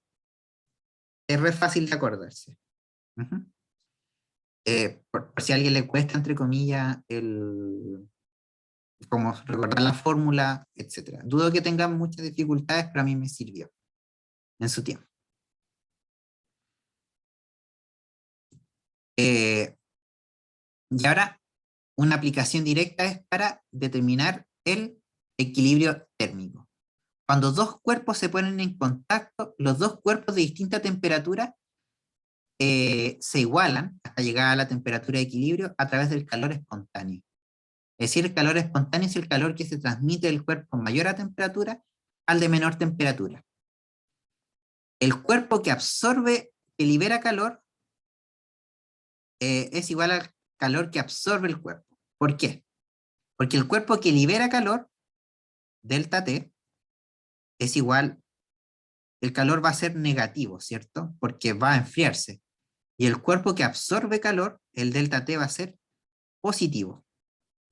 es re fácil de acordarse. Uh-huh. Por si a alguien le cuesta, entre comillas, como recordar la fórmula, etc. Dudo que tengan muchas dificultades, pero a mí me sirvió en su tiempo. Y ahora, una aplicación directa es para determinar el equilibrio térmico. Cuando dos cuerpos se ponen en contacto, los dos cuerpos de distinta temperatura se igualan hasta llegar a la temperatura de equilibrio a través del calor espontáneo. Es decir, el calor espontáneo es el calor que se transmite del cuerpo mayor a temperatura al de menor temperatura. El cuerpo que absorbe, que libera calor, es igual al calor que absorbe el cuerpo. ¿Por qué? Porque el cuerpo que libera calor, delta T, es igual, el calor va a ser negativo, ¿cierto? Porque va a enfriarse. Y el cuerpo que absorbe calor, el delta T va a ser positivo.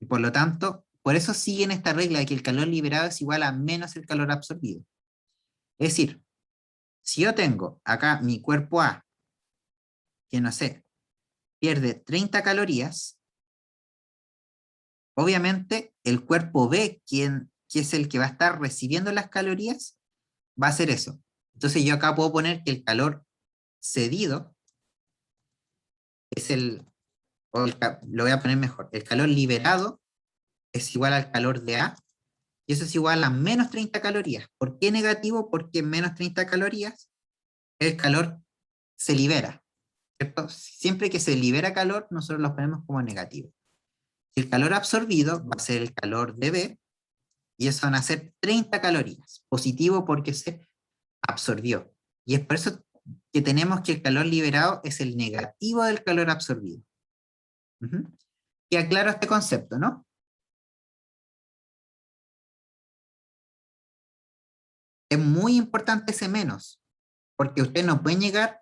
Y por lo tanto, por eso siguen esta regla de que el calor liberado es igual a menos el calor absorbido. Es decir, si yo tengo acá mi cuerpo A, que no sé, pierde 30 calorías, obviamente el cuerpo B, que es el que va a estar recibiendo las calorías, va a hacer eso. Entonces yo acá puedo poner que el calor cedido es lo voy a poner mejor, el calor liberado es igual al calor de A, y eso es igual a menos 30 calorías. ¿Por qué negativo? Porque menos 30 calorías el calor se libera, ¿cierto? Siempre que se libera calor, nosotros lo ponemos como negativo. El calor absorbido va a ser el calor de B, y eso van a ser 30 calorías. Positivo porque se absorbió. Y es por eso que tenemos que el calor liberado es el negativo del calor absorbido. Y aclaro este concepto, ¿no? Es muy importante ese menos, porque ustedes no pueden llegar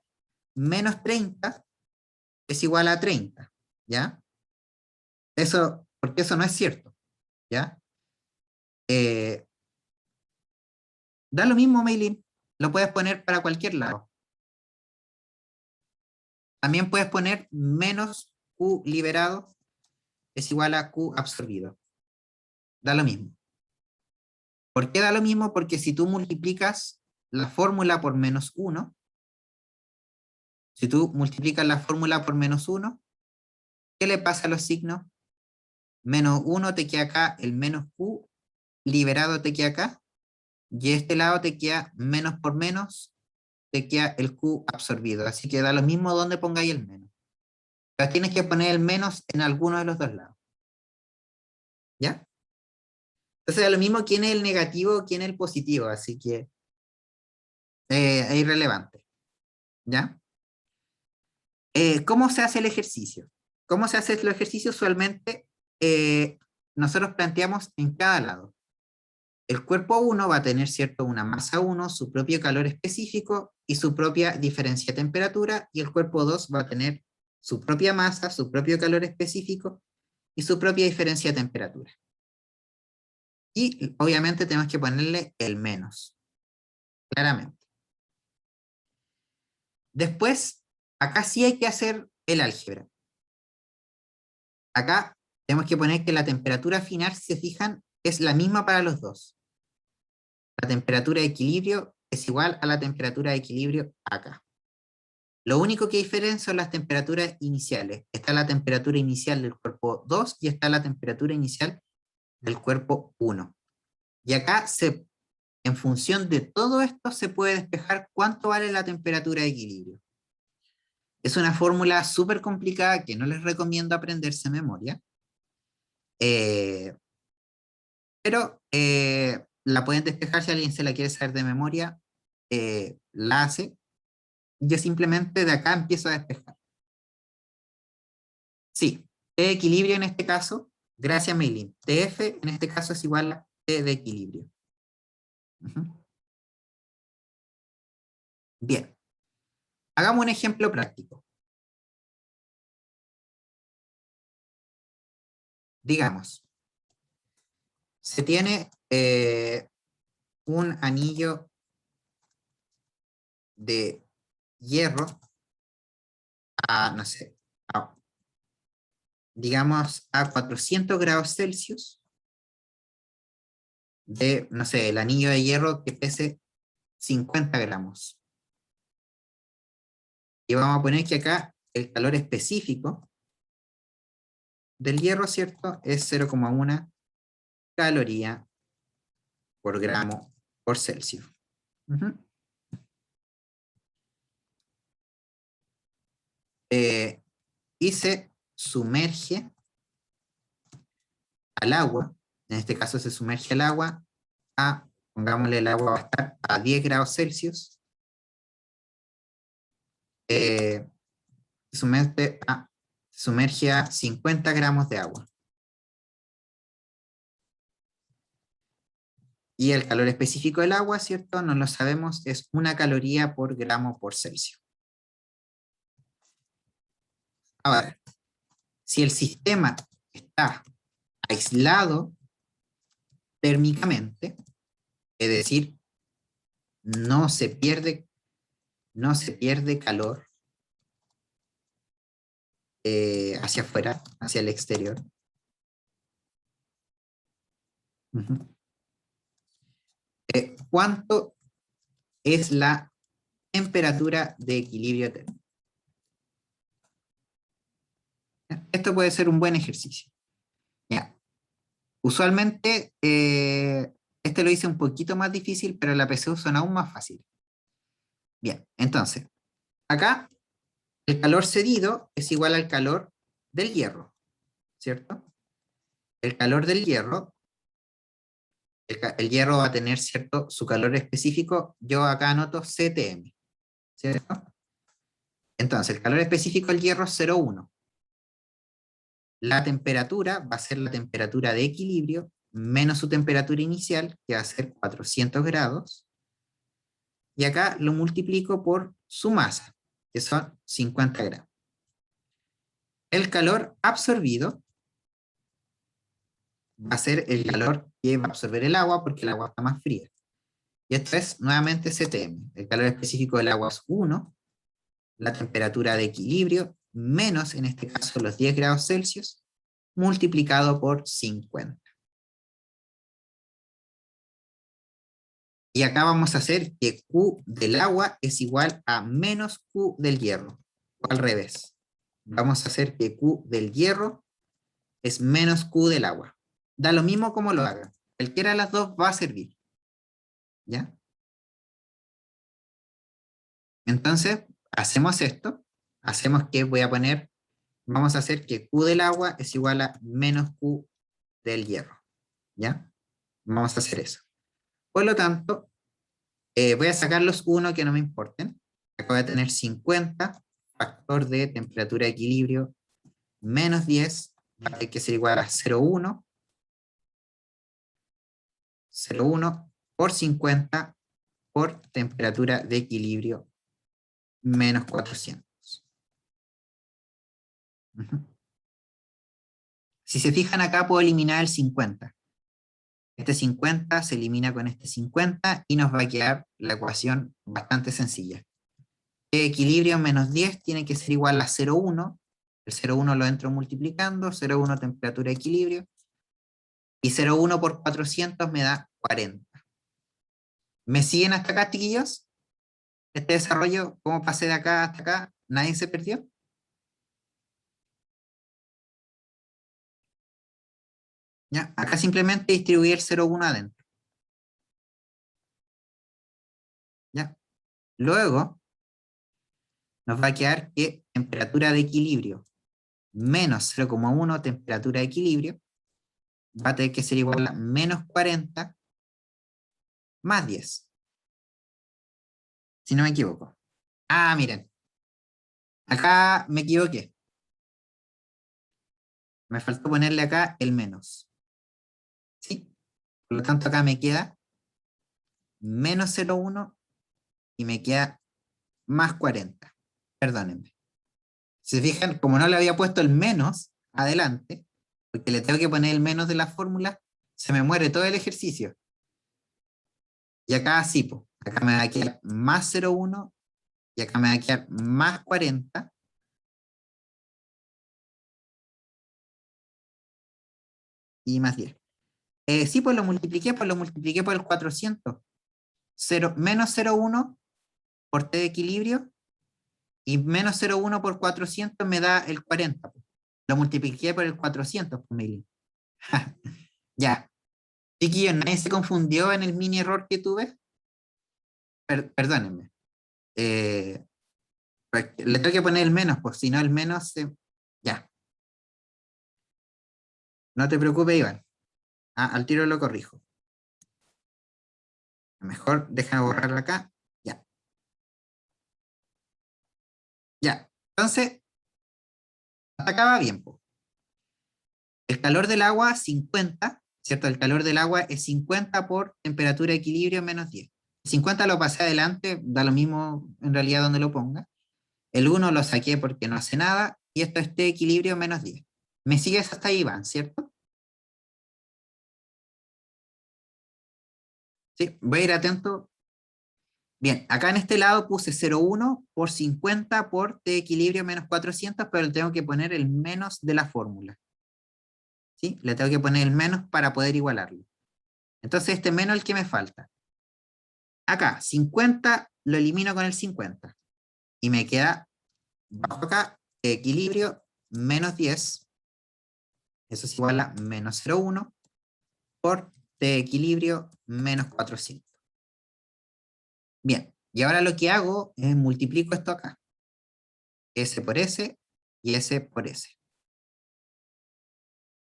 menos 30 es igual a 30, ¿ya? Eso, porque eso no es cierto, ¿ya? Eh, Da lo mismo, Maylin, lo puedes poner para cualquier lado. También puedes poner menos Q liberado es igual a Q absorbido. Da lo mismo. ¿Por qué da lo mismo? Porque si tú multiplicas la fórmula por menos 1, si tú multiplicas la fórmula por menos 1, ¿qué le pasa a los signos? Menos 1 te queda acá, el menos Q liberado te queda acá, y este lado te queda menos por menos, te queda el Q absorbido. Así que da lo mismo donde pongáis el menos. Pero tienes que poner el menos en alguno de los dos lados. ¿Ya? Entonces da lo mismo quién es el negativo o quién es el positivo, así que es irrelevante. ¿Ya? ¿Cómo se hace el ejercicio? ¿Cómo se hace el ejercicio? Usualmente nosotros planteamos en cada lado. El cuerpo 1 va a tener, ¿cierto?, una masa 1, su propio calor específico y su propia diferencia de temperatura, y el cuerpo 2 va a tener su propia masa, su propio calor específico y su propia diferencia de temperatura. Y obviamente tenemos que ponerle el menos, claramente. Después, acá sí hay que hacer el álgebra. Acá tenemos que poner que la temperatura final, si se fijan, es la misma para los dos. La temperatura de equilibrio es igual a la temperatura de equilibrio acá. Lo único que diferencia son las temperaturas iniciales. Está la temperatura inicial del cuerpo 2 y está la temperatura inicial del cuerpo 1. Y acá, en función de todo esto, se puede despejar cuánto vale la temperatura de equilibrio. Es una fórmula súper complicada que no les recomiendo aprenderse de memoria, eh, pero la pueden despejar si alguien se la quiere saber de memoria, la hace. Yo simplemente de acá empiezo a despejar. Sí, T de equilibrio en este caso, gracias Meilin, TF en este caso es igual a T de equilibrio. Bien, hagamos un ejemplo práctico. Digamos, se tiene un anillo de hierro a, no sé, digamos a 400 grados Celsius, de, no sé, el anillo de hierro que pese 50 gramos. Y vamos a poner que acá el calor específico del hierro, ¿cierto?, es 0,1 caloría por gramo por Celsius. Y se sumerge al agua, en este caso se sumerge al agua a, pongámosle, el agua va a estar a 10 grados Celsius, sumerge a 50 gramos de agua. Y el calor específico del agua, ¿cierto? No lo sabemos, es 1 caloría por gramo por Celsius. Ahora, si el sistema está aislado térmicamente, es decir, no se pierde calor hacia afuera, hacia el exterior. ¿Cuánto es la temperatura de equilibrio térmico? Esto puede ser un buen ejercicio. Ya. Usualmente, este lo hice un poquito más difícil, pero la PSU son aún más fácil. Bien, entonces, acá el calor cedido es igual al calor del hierro, ¿cierto? el calor del hierro, el hierro va a tener, ¿cierto?, su calor específico, yo acá anoto CTM, ¿cierto? Entonces, el calor específico del hierro es 0,1. La temperatura va a ser la temperatura de equilibrio menos su temperatura inicial, que va a ser 400 grados, y acá lo multiplico por su masa, que son 50 gramos. El calor absorbido va a ser el calor que va a absorber el agua porque el agua está más fría. Y esto es nuevamente CTM. El calor específico del agua es 1, la temperatura de equilibrio menos, en este caso, los 10 grados Celsius, multiplicado por 50. Y acá vamos a hacer que Q del agua es igual a menos Q del hierro, o al revés. Vamos a hacer que Q del hierro es menos Q del agua. Da lo mismo como lo haga. Cualquiera de las dos va a servir. ¿Ya? Entonces, hacemos esto. Hacemos que voy a poner, vamos a hacer que Q del agua es igual a menos Q del hierro. ¿Ya? Vamos a hacer eso. Por lo tanto, voy a sacar los 1 que no me importen. Acá voy a tener 50, factor de temperatura de equilibrio, menos 10, va a tener que ser igual a 0,1, 0,1 por 50 por temperatura de equilibrio, menos 400. Si se fijan acá, puedo eliminar el 50. Este 50 se elimina con este 50 y nos va a quedar la ecuación bastante sencilla. Equilibrio menos 10 tiene que ser igual a 0,1. El 0,1 lo entro multiplicando, 0,1 temperatura de equilibrio, y 0,1 por 400 me da 40. ¿Me siguen hasta acá, chiquillos? Este desarrollo, ¿cómo pasé de acá hasta acá? ¿Nadie se perdió? ¿Ya? Acá simplemente distribuí el 0,1 adentro. ¿Ya? Luego, nos va a quedar que temperatura de equilibrio menos 0,1 temperatura de equilibrio va a tener que ser igual a menos 40 más 10, si no me equivoco. Ah, miren, acá me equivoqué. Me faltó ponerle acá el menos. ¿Sí? Por lo tanto, acá me queda menos 0,1 y me queda más 40. Perdónenme. Si se fijan, como no le había puesto el menos adelante, porque le tengo que poner el menos de la fórmula, se me muere todo el ejercicio. Y acá sí, po, acá me va a quedar más 0,1 y acá me va a quedar más 40 y más 10. Sí, pues lo multipliqué por el 400. Menos 0,1 por T de equilibrio y menos 0,1 por 400 me da el 40. Po. Lo multipliqué por el 400, pues, Mili. Ya. Chiquillos, ¿nadie se confundió en el mini error que tuve? Perdónenme. Eh, le tengo que poner el menos, pues si no el menos... ya, no te preocupes, Iván. Ah, al tiro lo corrijo. Mejor deja borrarlo acá. Ya. Ya. Entonces, hasta acá va bien, pues. El calor del agua, 50, ¿cierto? El calor del agua es 50 por temperatura de equilibrio menos 10. 50 lo pasé adelante, da lo mismo en realidad donde lo ponga. El 1 lo saqué porque no hace nada, y esto es T de equilibrio menos 10. ¿Me sigues hasta ahí, Iván, cierto? Sí, voy a ir atento. Bien, acá en este lado puse 0,1 por 50 por T de equilibrio menos 400, pero le tengo que poner el menos de la fórmula. ¿Sí? Le tengo que poner el menos para poder igualarlo. Entonces este menos es el que me falta. Acá, 50 lo elimino con el 50. Y me queda, bajo acá, equilibrio menos 10. Eso es igual a menos 0,1 por T de equilibrio menos 400. Bien, y ahora lo que hago es multiplico esto acá. S por S y S por S.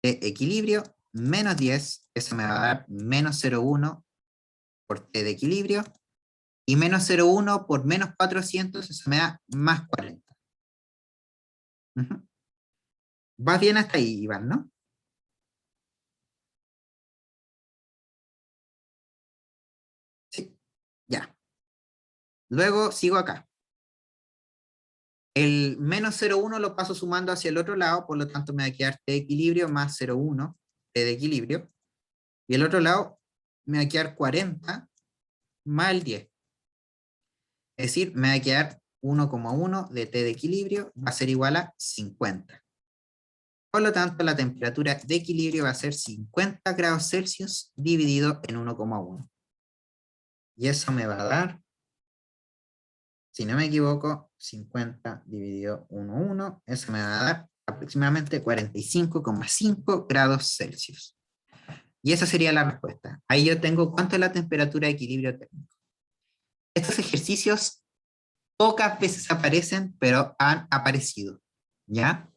T equilibrio menos 10, eso me va a dar menos 0,1 por T de equilibrio, y menos 0,1 por menos 400, eso me da más 40. Ujú. Vas bien hasta ahí, Iván, ¿no? Sí, ya. Luego sigo acá. El menos 0,1 lo paso sumando hacia el otro lado, por lo tanto me va a quedar T de equilibrio más 0,1, T de equilibrio, y el otro lado me va a quedar 40 más el 10. Es decir, me va a quedar 1,1 de T de equilibrio, va a ser igual a 50. Por lo tanto, la temperatura de equilibrio va a ser 50 grados Celsius dividido en 1,1. Y eso me va a dar, si no me equivoco, 50 dividido 1,1, eso me va a dar aproximadamente 45,5 grados Celsius. Y esa sería la respuesta. Ahí yo tengo cuánto es la temperatura de equilibrio térmico. Estos ejercicios pocas veces aparecen, pero han aparecido, ¿ya?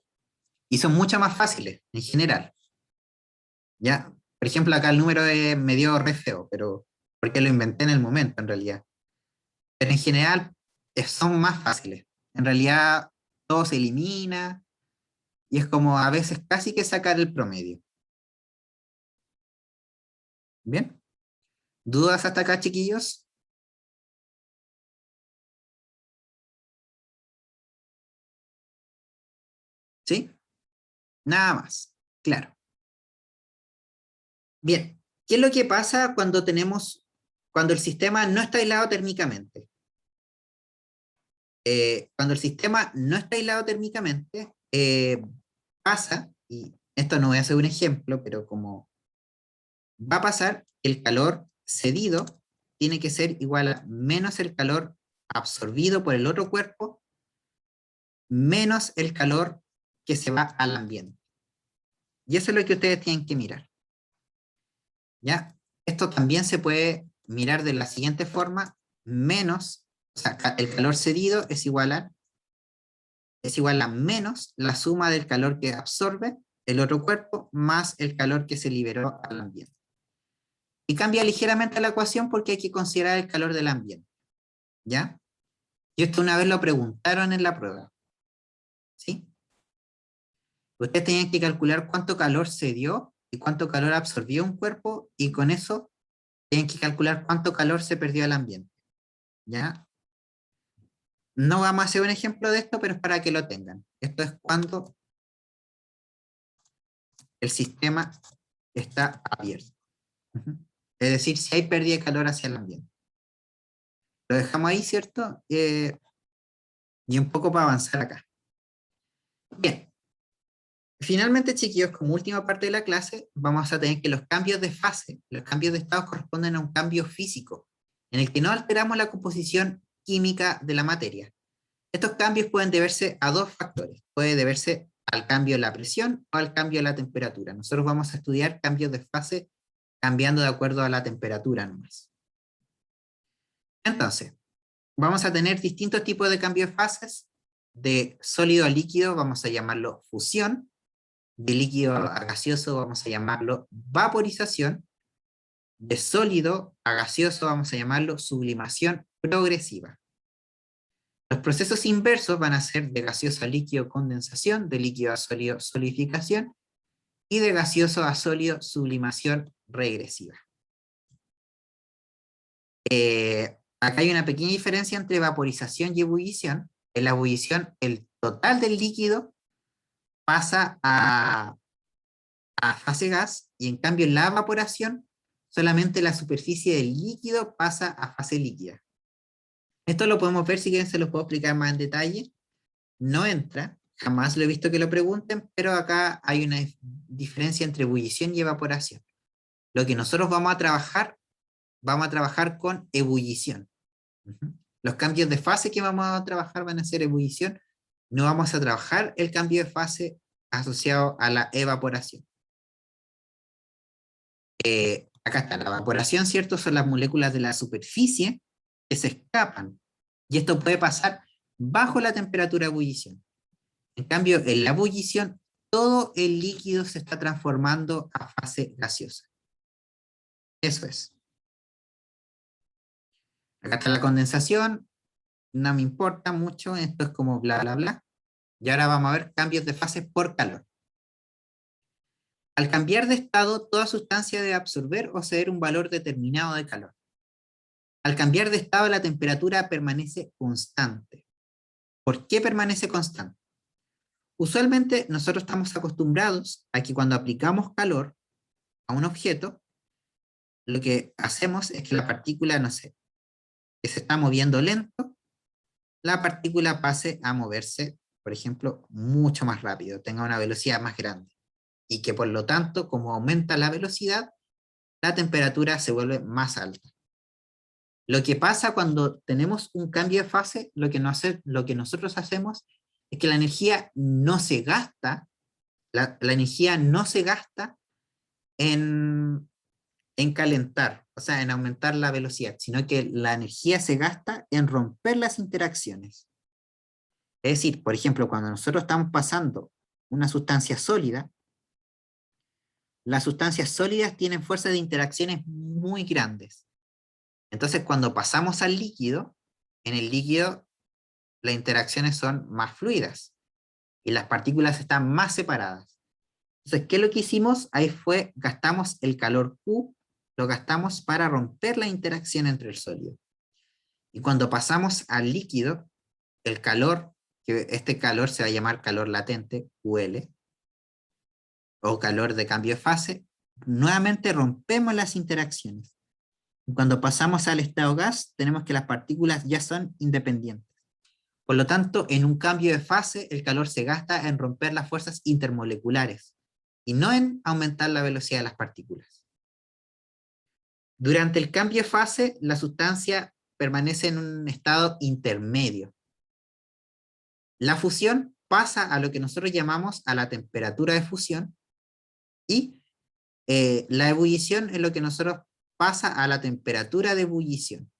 Y son mucho más fáciles en general, ¿ya? Por ejemplo, acá el número me dio re feo, pero porque lo inventé en el momento, en realidad. Pero en general son más fáciles. En realidad todo se elimina y es como a veces casi que sacar el promedio. ¿Bien? ¿Dudas hasta acá, chiquillos? ¿Sí? Nada más. Claro. Bien. ¿Qué es lo que pasa cuando el sistema no está aislado térmicamente? Cuando el sistema no está aislado térmicamente, pasa, y esto no voy a hacer un ejemplo, pero como va a pasar, el calor cedido tiene que ser igual a menos el calor absorbido por el otro cuerpo, menos el calor que se va al ambiente. Y eso es lo que ustedes tienen que mirar. ¿Ya? Esto también se puede mirar de la siguiente forma, menos, o sea, el calor cedido es igual a menos la suma del calor que absorbe el otro cuerpo más el calor que se liberó al ambiente. Y cambia ligeramente la ecuación porque hay que considerar el calor del ambiente. ¿Ya? Y esto una vez lo preguntaron en la prueba. ¿Sí? Ustedes tenían que calcular cuánto calor se dio y cuánto calor absorbió un cuerpo y con eso tienen que calcular cuánto calor se perdió al ambiente. ¿Ya? No vamos a hacer un ejemplo de esto, pero es para que lo tengan. Esto es cuando el sistema está abierto. Ujú. Es decir, si hay pérdida de calor hacia el ambiente. Lo dejamos ahí, ¿cierto? Y un poco para avanzar acá. Bien. Finalmente, chiquillos, como última parte de la clase, vamos a tener que los cambios de fase, los cambios de estado corresponden a un cambio físico, en el que no alteramos la composición química de la materia. Estos cambios pueden deberse a dos factores. Puede deberse al cambio de la presión o al cambio de la temperatura. Nosotros vamos a estudiar cambios de fase cambiando de acuerdo a la temperatura nomás. Entonces, vamos a tener distintos tipos de cambios de fases. De sólido a líquido vamos a llamarlo fusión. De líquido a gaseoso vamos a llamarlo vaporización. De sólido a gaseoso vamos a llamarlo sublimación progresiva. Los procesos inversos van a ser de gaseoso a líquido condensación, de líquido a sólido solidificación y de gaseoso a sólido sublimación regresiva. Acá hay una pequeña diferencia entre vaporización y ebullición. En la ebullición, el total del líquido pasa a fase gas y en cambio en la evaporación solamente la superficie del líquido pasa a fase líquida. Esto lo podemos ver si quieren, se lo puedo explicar más en detalle. No entra, jamás lo he visto que lo pregunten, pero acá hay una diferencia entre ebullición y evaporación. Lo que nosotros vamos a trabajar con ebullición. Los cambios de fase que vamos a trabajar van a ser ebullición. No vamos a trabajar el cambio de fase asociado a la evaporación. Acá está la evaporación, ¿cierto? Son las moléculas de la superficie que se escapan. Y esto puede pasar bajo la temperatura de ebullición. En cambio, en la ebullición, todo el líquido se está transformando a fase gaseosa. Eso es. Acá está la condensación, no me importa mucho, esto es como bla, bla, bla. Y ahora vamos a ver cambios de fase por calor. Al cambiar de estado, toda sustancia debe absorber o ceder un valor determinado de calor. Al cambiar de estado, la temperatura permanece constante. ¿Por qué permanece constante? Usualmente nosotros estamos acostumbrados a que cuando aplicamos calor a un objeto, lo que hacemos es que la partícula, no sé, que se está moviendo lento, la partícula pase a moverse, por ejemplo, mucho más rápido, tenga una velocidad más grande. Y que por lo tanto, como aumenta la velocidad, la temperatura se vuelve más alta. Lo que pasa cuando tenemos un cambio de fase, lo que nosotros hacemos es que la energía no se gasta, la energía no se gasta en calentar, o sea, en aumentar la velocidad, sino que la energía se gasta en romper las interacciones. Es decir, por ejemplo, cuando nosotros estamos pasando una sustancia sólida, las sustancias sólidas tienen fuerzas de interacciones muy grandes. Entonces, cuando pasamos al líquido, en el líquido las interacciones son más fluidas y las partículas están más separadas. Entonces, ¿qué es lo que hicimos? Ahí fue, gastamos el calor Q, lo gastamos para romper la interacción entre el sólido. Y cuando pasamos al líquido, el calor, que este calor se va a llamar calor latente, QL, o calor de cambio de fase, nuevamente rompemos las interacciones. Cuando pasamos al estado gas, tenemos que las partículas ya son independientes. Por lo tanto, en un cambio de fase, el calor se gasta en romper las fuerzas intermoleculares y no en aumentar la velocidad de las partículas. Durante el cambio de fase, la sustancia permanece en un estado intermedio. La fusión pasa a lo que nosotros llamamos a la temperatura de fusión y la ebullición es lo que nosotros pasa a la temperatura de ebullición.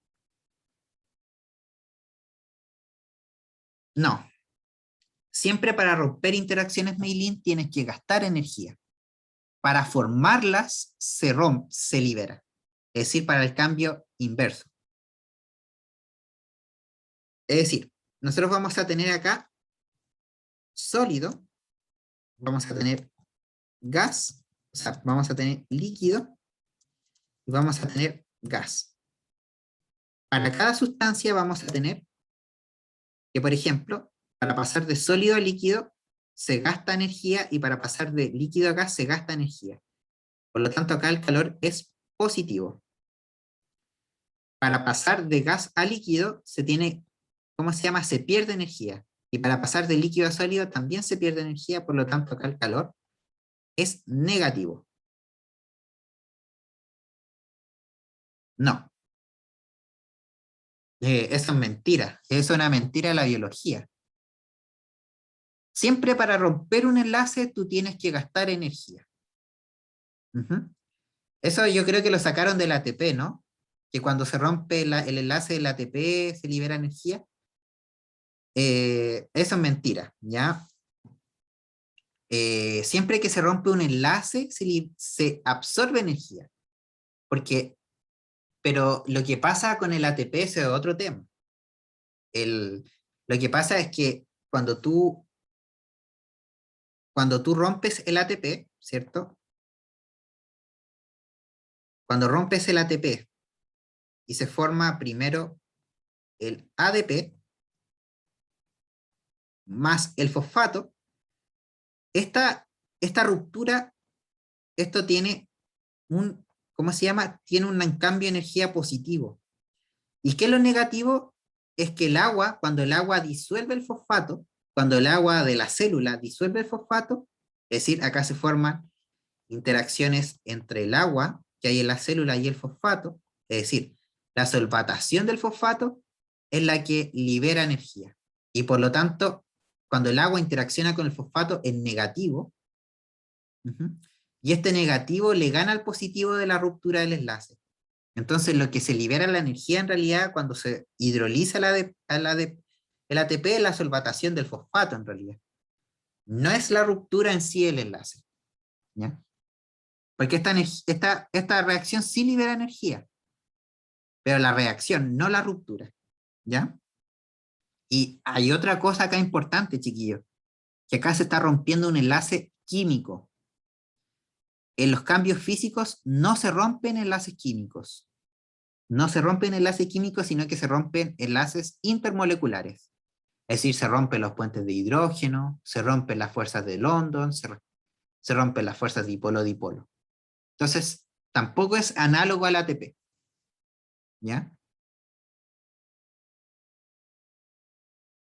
No. Siempre para romper interacciones Meilin tienes que gastar energía. Para formarlas se libera. Es decir, para el cambio inverso. Es decir, nosotros vamos a tener acá sólido, vamos a tener gas, o sea, vamos a tener líquido y vamos a tener gas. Para cada sustancia vamos a tener que, por ejemplo, para pasar de sólido a líquido se gasta energía y para pasar de líquido a gas se gasta energía. Por lo tanto, acá el calor es positivo. Para pasar de gas a líquido se tiene, ¿cómo se llama? Se pierde energía. Y para pasar de líquido a sólido también se pierde energía, por lo tanto acá el calor es negativo. No. Eso es mentira. Eso es una mentira de la biología. Siempre para romper un enlace tú tienes que gastar energía. Eso yo creo que lo sacaron del ATP, ¿no? Que cuando se rompe el enlace del ATP se libera energía. Eso es mentira, ¿ya? Siempre que se rompe un enlace se absorbe energía. Pero lo que pasa con el ATP es otro tema. Lo que pasa es que cuando tú rompes el ATP, ¿cierto? Cuando rompes el ATP y se forma primero el ADP más el fosfato, esta ruptura, esto tiene ¿cómo se llama? Tiene un cambio de energía positivo. ¿Y qué es lo negativo? Es que cuando el agua disuelve el fosfato, cuando el agua de la célula disuelve el fosfato, es decir, acá se forman interacciones entre el agua que hay en la célula y el fosfato, es decir, la solvatación del fosfato es la que libera energía. Y por lo tanto, cuando el agua interacciona con el fosfato es negativo, y este negativo le gana al positivo de la ruptura del enlace. Entonces lo que se libera la energía en realidad cuando se hidroliza el ATP es la solvatación del fosfato en realidad. No es la ruptura en sí el enlace, ¿ya? Porque esta reacción sí libera energía, pero la reacción, no la ruptura, ¿ya? Y hay otra cosa acá importante, chiquillos, que acá se está rompiendo un enlace químico. En los cambios físicos no se rompen enlaces químicos. No se rompen enlaces químicos, sino que se rompen enlaces intermoleculares. Es decir, se rompen los puentes de hidrógeno, se rompen las fuerzas de London, se rompen las fuerzas dipolo-dipolo. Entonces, tampoco es análogo al ATP, ¿ya?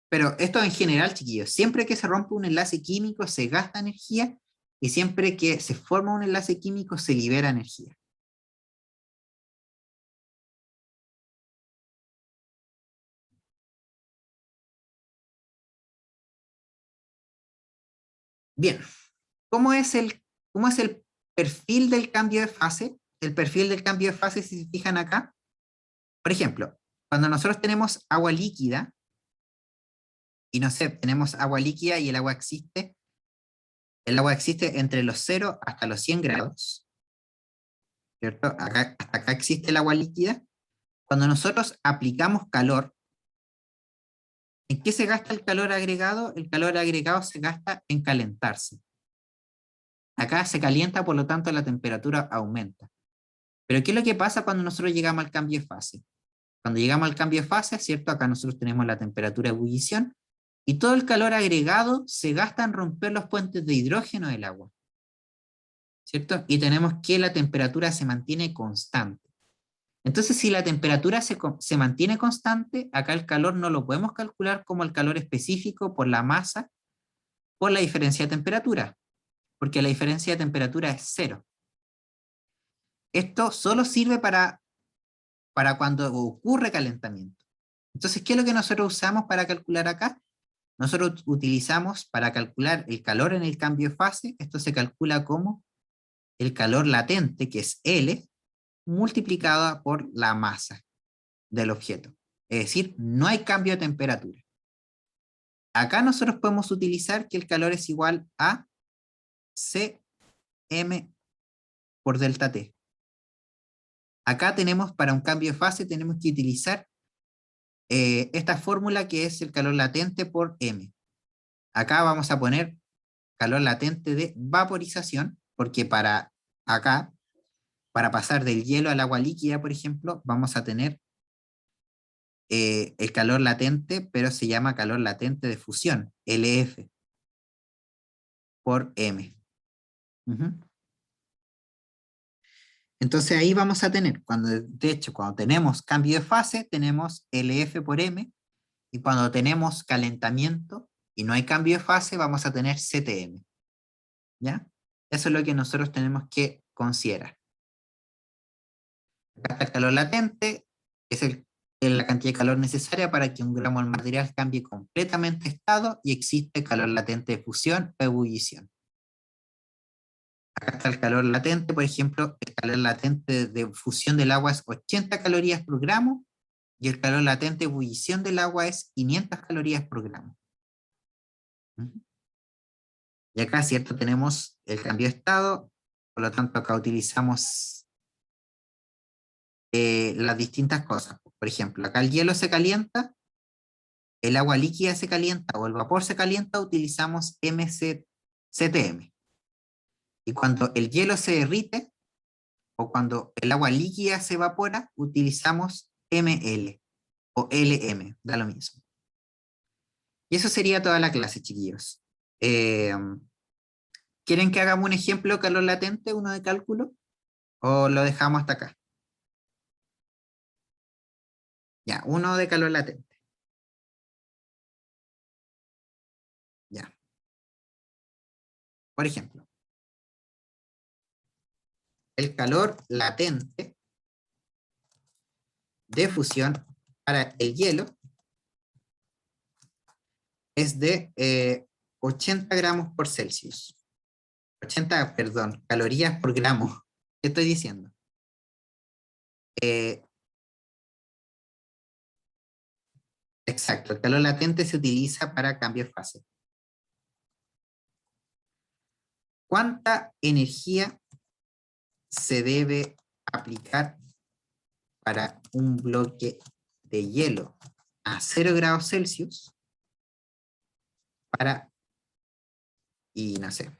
Pero esto en general, chiquillos, siempre que se rompe un enlace químico se gasta energía y siempre que se forma un enlace químico se libera energía. Bien, cómo es el perfil del cambio de fase? El perfil del cambio de fase, si se fijan acá, por ejemplo, cuando nosotros tenemos agua líquida, y no sé, tenemos agua líquida y el agua existe entre los 0 hasta los 100 grados, ¿cierto? Hasta acá existe el agua líquida. Cuando nosotros aplicamos calor, ¿en qué se gasta el calor agregado? El calor agregado se gasta en calentarse. Acá se calienta, por lo tanto la temperatura aumenta. Pero ¿qué es lo que pasa cuando nosotros llegamos al cambio de fase? Cuando llegamos al cambio de fase, ¿cierto? Acá nosotros tenemos la temperatura de ebullición y todo el calor agregado se gasta en romper los puentes de hidrógeno del agua, ¿cierto? Y tenemos que la temperatura se mantiene constante. Entonces, si la temperatura se mantiene constante, acá el calor no lo podemos calcular como el calor específico por la masa, por la diferencia de temperatura, porque la diferencia de temperatura es cero. Esto solo sirve para cuando ocurre calentamiento. Entonces, ¿qué es lo que nosotros usamos para calcular acá? Nosotros utilizamos para calcular el calor en el cambio de fase, esto se calcula como el calor latente, que es L, multiplicada por la masa del objeto. Es decir, no hay cambio de temperatura. Acá nosotros podemos utilizar que el calor es igual a Cm por delta T. Acá tenemos, para un cambio de fase, tenemos que utilizar esta fórmula que es el calor latente por M. Acá vamos a poner calor latente de vaporización, porque acá, para pasar del hielo al agua líquida, por ejemplo, vamos a tener el calor latente, pero se llama calor latente de fusión, LF, por M. Ujú. Entonces ahí vamos a tener, de hecho, cuando tenemos cambio de fase, tenemos LF por M, y cuando tenemos calentamiento y no hay cambio de fase, vamos a tener CTM. ¿Ya? Eso es lo que nosotros tenemos que considerar. Acá está el calor latente, es la cantidad de calor necesaria para que un gramo de material cambie completamente de estado y existe calor latente de fusión o ebullición. Acá está el calor latente, por ejemplo, el calor latente de fusión del agua es 80 calorías por gramo y el calor latente de ebullición del agua es 500 calorías por gramo. Y acá, ¿cierto? Tenemos el cambio de estado, por lo tanto acá utilizamos las distintas cosas. Por ejemplo, acá el hielo se calienta, el agua líquida se calienta o el vapor se calienta, utilizamos CTM. Y cuando el hielo se derrite o cuando el agua líquida se evapora, utilizamos ML o LM, da lo mismo. Y eso sería toda la clase, chiquillos. Eh, ¿Quieren que hagamos un ejemplo de calor latente, uno de cálculo? ¿O lo dejamos hasta acá? Ya, uno de calor latente. Ya. Por ejemplo, el calor latente de fusión para el hielo es de 80 gramos por Celsius. 80, perdón, calorías por gramo. ¿Qué estoy diciendo? Eh, exacto, el calor latente se utiliza para cambio de fase. ¿cuánta energía se debe aplicar para un bloque de hielo a 0 grados Celsius para, y no sé,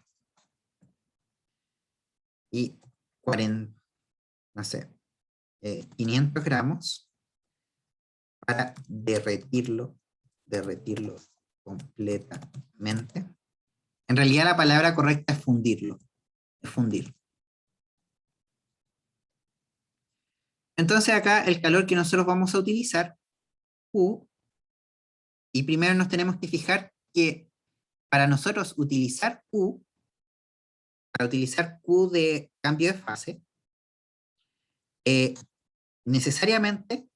y 40, no sé, 500 gramos para derretirlo completamente? En realidad la palabra correcta es fundirlo, es fundir. Entonces acá el calor que nosotros vamos a utilizar, Q, y primero nos tenemos que fijar que para nosotros utilizar Q, para utilizar Q de cambio de fase, necesariamente,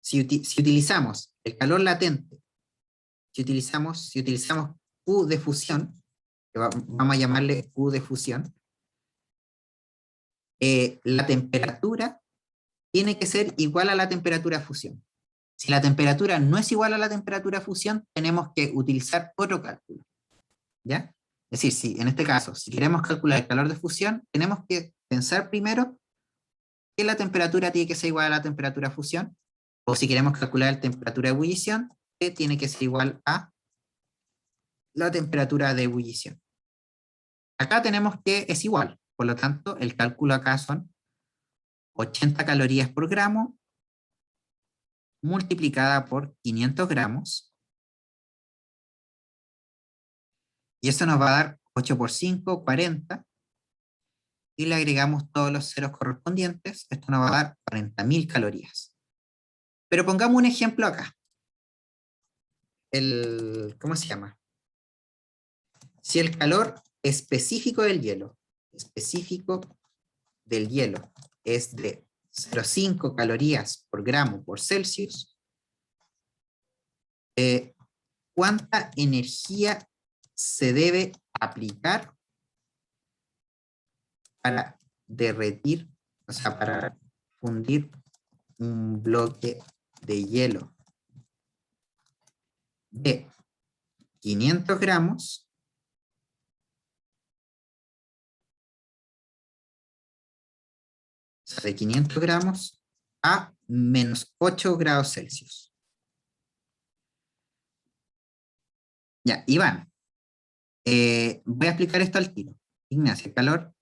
si utilizamos el calor latente, si utilizamos Q de fusión, que vamos a llamarle Q de fusión, la temperatura tiene que ser igual a la temperatura de fusión. Si la temperatura no es igual a la temperatura de fusión, tenemos que utilizar otro cálculo, ¿ya? Es decir, si en este caso, si queremos calcular el calor de fusión, tenemos que pensar primero que la temperatura tiene que ser igual a la temperatura de fusión, o si queremos calcular la temperatura de ebullición, que tiene que ser igual a la temperatura de ebullición. Acá tenemos que es igual, por lo tanto, el cálculo acá son 80 calorías por gramo multiplicada por 500 gramos, y eso nos va a dar 8 por 5, 40, y le agregamos todos los ceros correspondientes, esto nos va a dar 40.000 calorías. Pero pongamos un ejemplo acá. ¿Cómo se llama? Si el calor específico del hielo es de 0,5 calorías por gramo por Celsius, ¿cuánta energía se debe aplicar para derretir, o sea, para fundir un bloque de hielo de 500 gramos de 500 gramos a menos 8 grados Celsius? Ya, Iván, voy a explicar esto al tiro. Ignacio, el calor,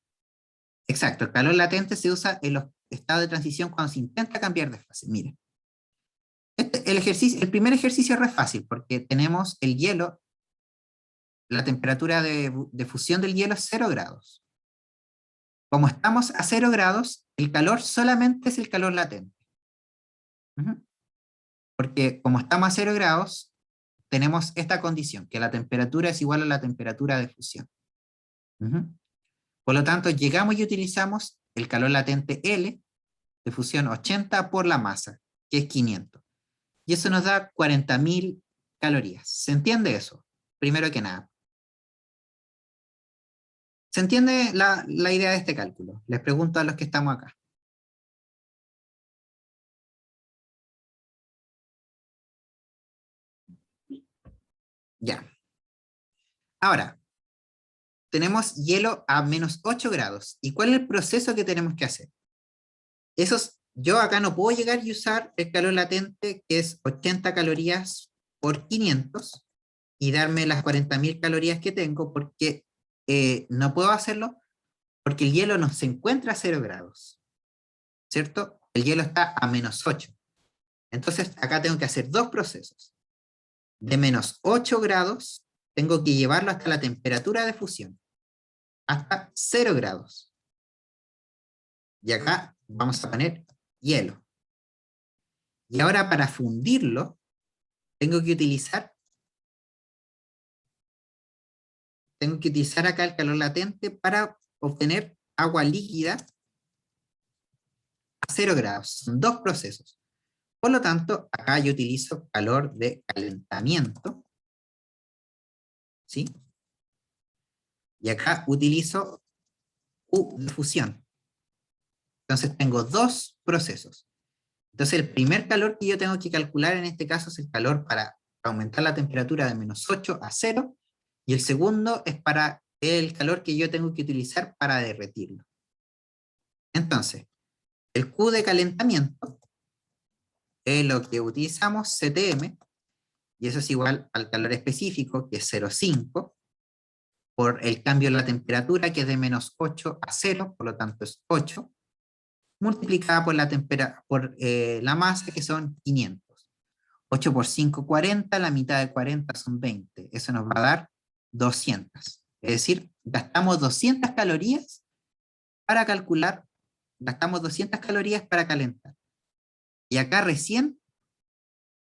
exacto, el calor latente se usa en los estados de transición cuando se intenta cambiar de fase. Mire, el primer ejercicio es re fácil porque tenemos el hielo, la temperatura de fusión del hielo es 0 grados. Como estamos a 0 grados, el calor solamente es el calor latente. Porque como estamos a 0 grados, tenemos esta condición, que la temperatura es igual a la temperatura de fusión. Por lo tanto, llegamos y utilizamos el calor latente L de fusión 80 por la masa, que es 500. Y eso nos da 40.000 calorías. ¿Se entiende eso? Primero que nada. ¿Se entiende la idea de este cálculo? Les pregunto a los que estamos acá. Ya. Ahora, tenemos hielo a menos 8 grados. ¿Y cuál es el proceso que tenemos que hacer? Yo acá no puedo llegar y usar el calor latente, que es 80 calorías por 500, y darme las 40.000 calorías que tengo, porque no puedo hacerlo, porque el hielo no se encuentra a 0 grados, ¿cierto? El hielo está a menos 8. Entonces acá tengo que hacer dos procesos. De menos 8 grados, tengo que llevarlo hasta la temperatura de fusión, hasta 0 grados. Y acá vamos a poner hielo. Y ahora para fundirlo, tengo que utilizar acá el calor latente para obtener agua líquida a 0 grados. Son dos procesos. Por lo tanto, acá yo utilizo calor de calentamiento, ¿sí? Y acá utilizo U de fusión. Entonces tengo dos procesos. Entonces el primer calor que yo tengo que calcular en este caso es el calor para aumentar la temperatura de menos 8 a 0, y el segundo es para es el calor que yo tengo que utilizar para derretirlo. Entonces, el Q de calentamiento es lo que utilizamos, CTM, y eso es igual al calor específico, que es 0,5, por el cambio de la temperatura, que es de -8 a 0, por lo tanto es 8, multiplicada por la masa, que son 500. 8 por 5, 40, la mitad de 40 son 20. Eso nos va a dar 200. Es decir, gastamos 200 calorías para calentar. Y acá recién,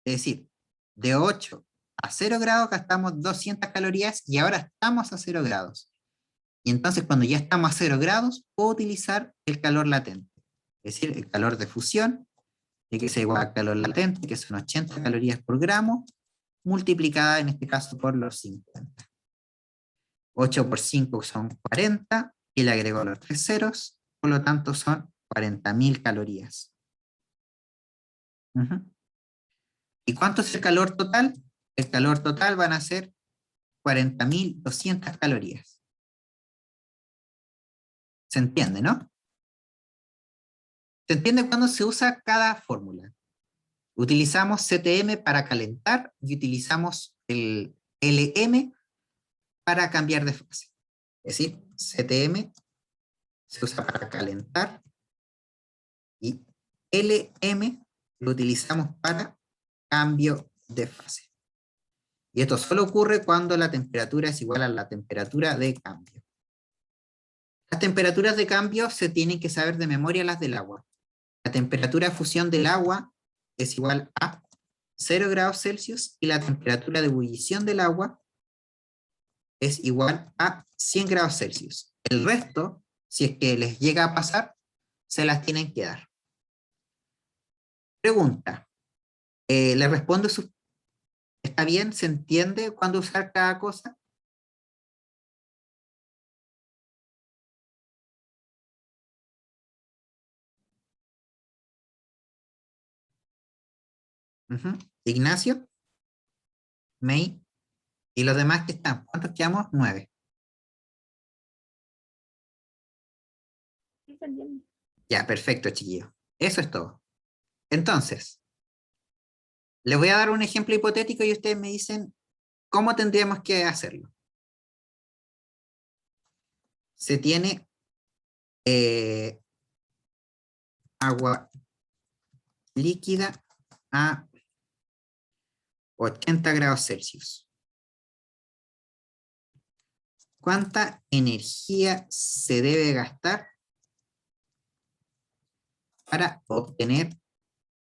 es decir, de 8 a 0 grados gastamos 200 calorías y ahora estamos a 0 grados. Y entonces cuando ya estamos a 0 grados, puedo utilizar el calor latente. Es decir, el calor de fusión, que es igual al calor latente, que son 80 calorías por gramo, multiplicada en este caso por los 50. 8 por 5 son 40, y le agrego los 3 ceros, por lo tanto son 40.000 calorías. ¿Y cuánto es el calor total? El calor total van a ser 40.200 calorías. ¿Se entiende, no? ¿Se entiende cuándo se usa cada fórmula? Utilizamos CTM para calentar y utilizamos el LM para cambiar de fase. Es decir, CTM se usa para calentar y LM lo utilizamos para cambio de fase. Y esto solo ocurre cuando la temperatura es igual a la temperatura de cambio. Las temperaturas de cambio se tienen que saber de memoria las del agua. La temperatura de fusión del agua es igual a 0 grados Celsius y la temperatura de ebullición del agua es igual a 100 grados Celsius. El resto, si es que les llega a pasar, se las tienen que dar. Pregunta. ¿Le respondo? ¿Está bien? ¿Se entiende cuándo usar cada cosa? Ignacio, May, y los demás que están. ¿Cuántos quedamos? 9. Sí, se entiende. Ya, perfecto, chiquillos. Eso es todo. Entonces, les voy a dar un ejemplo hipotético y ustedes me dicen cómo tendríamos que hacerlo. Se tiene agua líquida a 80 grados Celsius. ¿Cuánta energía se debe gastar para obtener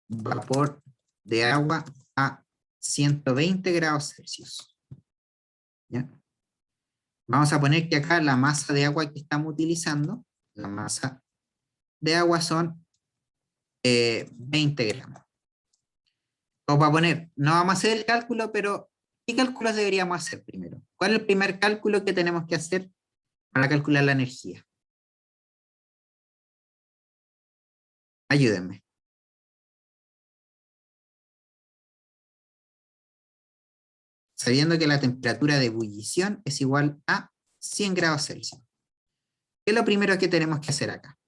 vapor de agua a 120 grados Celsius? ¿Ya? Vamos a poner que acá la masa de agua que estamos utilizando, la masa de agua son 20 gramos. Como para poner, no vamos a hacer el cálculo, pero ¿qué cálculos deberíamos hacer primero? ¿Cuál es el primer cálculo que tenemos que hacer para calcular la energía? Ayúdenme. Sabiendo que la temperatura de ebullición es igual a 100 grados Celsius. ¿Qué es lo primero que tenemos que hacer acá?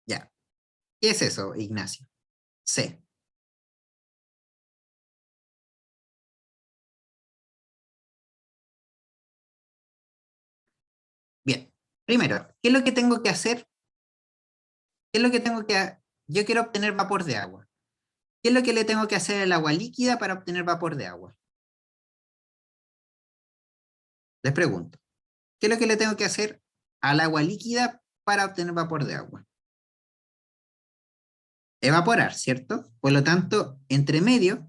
Ya. ¿Qué es eso, Ignacio? C. Bien. Primero, ¿qué es lo que tengo que hacer? ¿Qué es lo que tengo que... Yo quiero obtener vapor de agua. ¿Qué es lo que le tengo que hacer al agua líquida para obtener vapor de agua? Les pregunto. ¿Qué es lo que le tengo que hacer al agua líquida para obtener vapor de agua? Evaporar, ¿cierto? Por lo tanto, entre medio,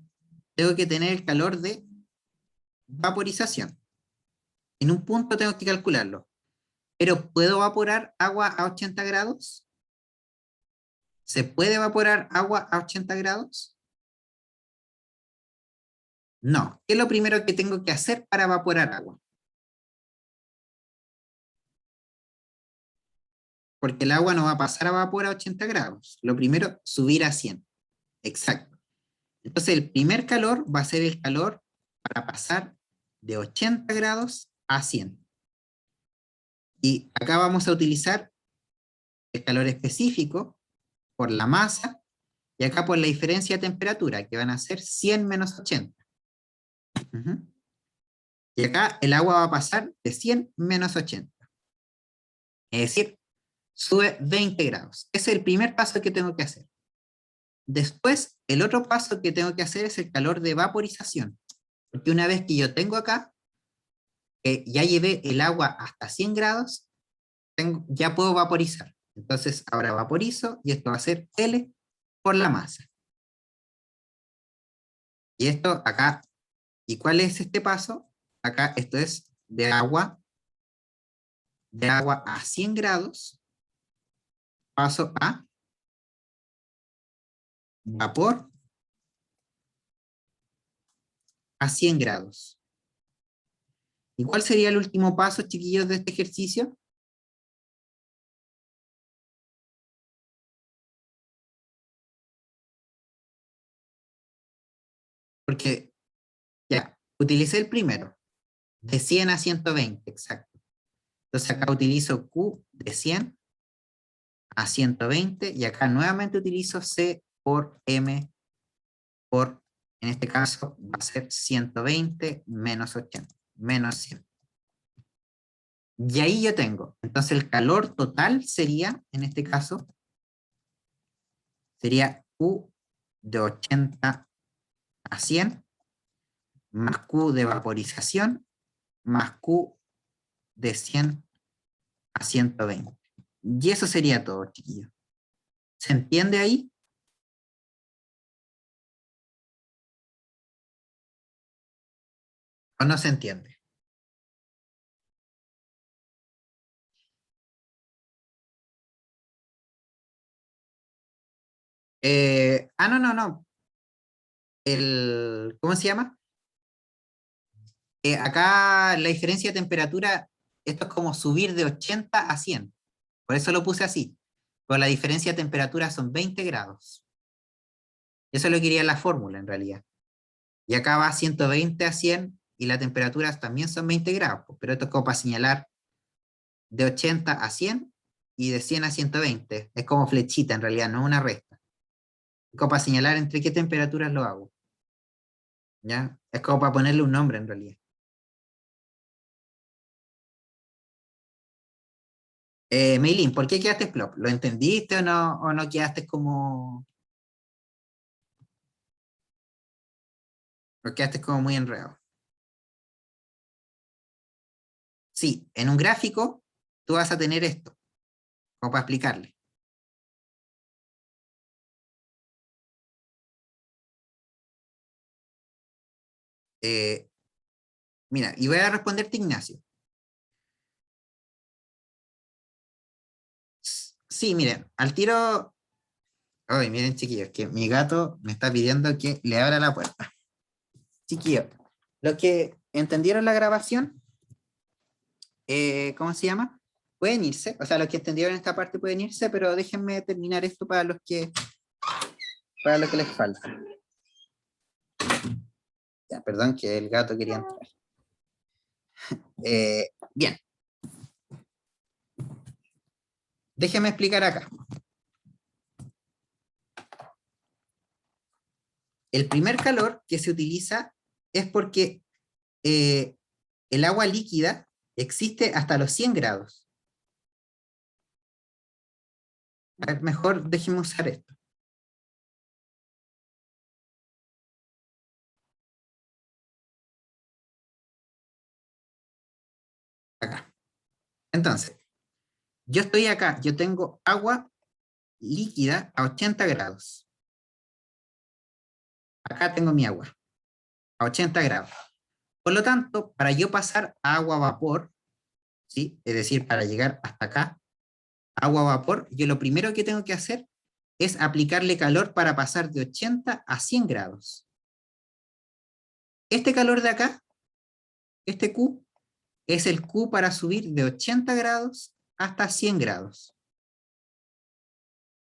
tengo que tener el calor de vaporización. En un punto tengo que calcularlo. ¿Pero puedo evaporar agua a 80 grados? ¿Se puede evaporar agua a 80 grados? No. ¿Qué es lo primero que tengo que hacer para evaporar agua? Porque el agua no va a pasar a vapor a 80 grados. Lo primero, subir a 100. Exacto. Entonces el primer calor va a ser el calor para pasar de 80 grados a 100. Y acá vamos a utilizar el calor específico por la masa y acá por la diferencia de temperatura, que van a ser 100 menos 80. Ujú. Y acá el agua va a pasar de 100 menos 80. Es decir, sube 20 grados. Ese es el primer paso que tengo que hacer. Después, el otro paso que tengo que hacer es el calor de vaporización. Porque una vez que yo tengo acá, ya llevé el agua hasta 100 grados, ya puedo vaporizar. Entonces, ahora vaporizo y esto va a ser L por la masa. Y esto acá, ¿y cuál es este paso? Acá esto es de agua a 100 grados, paso a vapor a 100 grados. ¿Y cuál sería el último paso, chiquillos, de este ejercicio? Porque ya, utilicé el primero, de 100 a 120, exacto. Entonces acá utilizo Q de 100 a 120 y acá nuevamente utilizo C por M por, en este caso, va a ser 120 menos 80, menos 100. Y ahí yo tengo, entonces el calor total sería, en este caso, sería Q de 80 a 100, más Q de vaporización, más Q de 100 a 120. Y eso sería todo, chiquillos. ¿Se entiende ahí? ¿O no se entiende? No, no, no. ¿Cómo se llama? Acá la diferencia de temperatura, esto es como subir de 80 a 100. Por eso lo puse así. Pero la diferencia de temperatura son 20 grados. Eso lo quería la fórmula en realidad. Y acá va 120 a 100 y la temperatura también son 20 grados. Pero esto es como para señalar de 80 a 100 y de 100 a 120. Es como flechita en realidad, no una resta. Es como para señalar entre qué temperaturas lo hago. ¿Ya? Es como para ponerle un nombre en realidad. Meilín, ¿por qué quedaste plop? ¿Lo entendiste o no quedaste como, o quedaste como muy enredado? Sí, en un gráfico tú vas a tener esto, como para explicarle. Eh, Mira, y voy a responderte, Ignacio. Sí, miren, al tiro. Ay, miren, chiquillos, que mi gato me está pidiendo que le abra la puerta. Chiquillos, los que entendieron la grabación, ¿cómo se llama? Pueden irse, o sea, los que entendieron esta parte pueden irse, pero déjenme terminar esto para los que les falta. Ya, perdón, que el gato quería entrar. Bien, déjenme explicar acá. El primer calor que se utiliza es porque eh, el agua líquida existe hasta los 100 grados. A ver, mejor déjenme usar esto. Acá. Entonces, yo estoy acá, yo tengo agua líquida a 80 grados. Acá tengo mi agua a 80 grados. Por lo tanto, para yo pasar a agua a vapor, ¿sí? Es decir, para llegar hasta acá, agua a vapor, yo lo primero que tengo que hacer es aplicarle calor para pasar de 80 a 100 grados. Este calor de acá, este Q, es el Q para subir de 80 grados hasta 100 grados.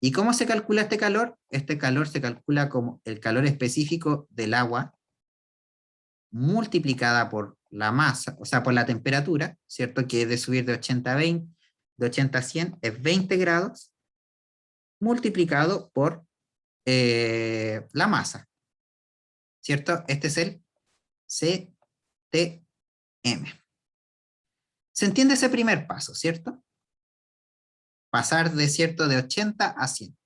¿Y cómo se calcula este calor? Este calor se calcula como el calor específico del agua multiplicada por la masa, o sea, por la temperatura, ¿cierto? Que es de subir de 80 a 20, de 80 a 100 es 20 grados, multiplicado por la masa, ¿cierto? Este es el CTM. ¿Se entiende ese primer paso, cierto? Pasar de, ¿cierto?, de 80 a 100.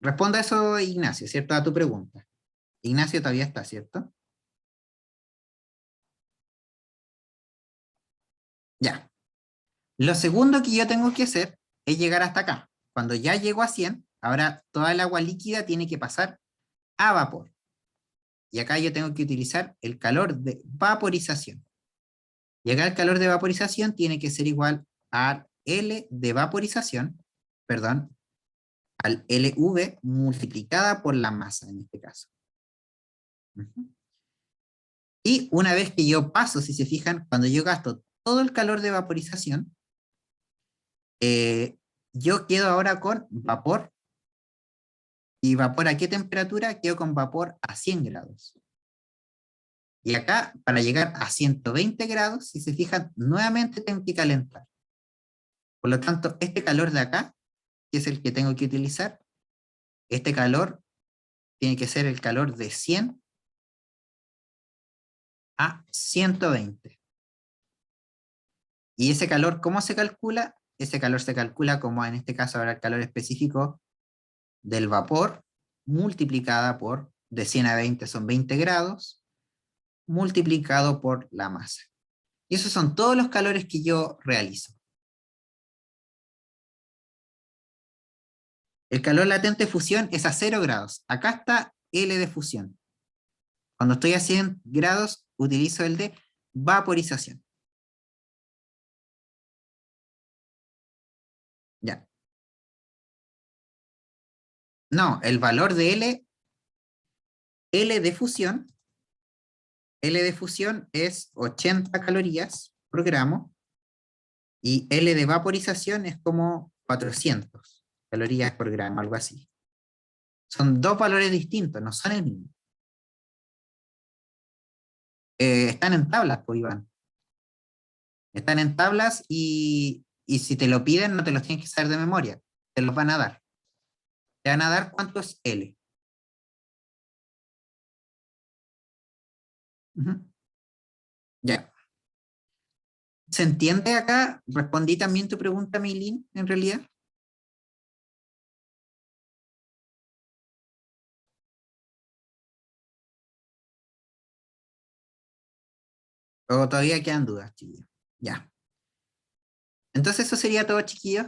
Responda eso, Ignacio, ¿cierto? A tu pregunta. Ignacio todavía está, ¿cierto? Ya. Lo segundo que yo tengo que hacer es llegar hasta acá. Cuando ya llego a 100, ahora toda el agua líquida tiene que pasar a vapor. Y acá yo tengo que utilizar el calor de vaporización. Y acá el calor de vaporización tiene que ser igual a L de vaporización, perdón, al LV multiplicada por la masa en este caso. Y una vez que yo paso, si se fijan, cuando yo gasto todo el calor de vaporización, yo quedo ahora con vapor. ¿Y vapor a qué temperatura? Quedo con vapor a 100 grados. Y acá, para llegar a 120 grados, si se fijan, nuevamente tengo que calentar. Por lo tanto, este calor de acá, que es el que tengo que utilizar, este calor tiene que ser el calor de 100 a 120. ¿Y ese calor cómo se calcula? Ese calor se calcula como en este caso ahora el calor específico del vapor multiplicada por, de 100 a 20 son 20 grados, multiplicado por la masa. Y esos son todos los calores que yo realizo. El calor latente de fusión es a 0 grados. Acá está L de fusión. Cuando estoy a 100 grados, utilizo el de vaporización. Ya. No, el valor de L de fusión es 80 calorías por gramo y L de vaporización es como 400 calorías por gramo, algo así. Son dos valores distintos, no son el mismo. Están en tablas, pues Iván. Están en tablas y si te lo piden no te los tienes que saber de memoria, te los van a dar. Te van a dar cuánto es L. Ujú. Ya. ¿Se entiende acá? Respondí también tu pregunta, Milin, en realidad. O todavía quedan dudas, chiquillos. Ya. Entonces eso sería todo, chiquillos.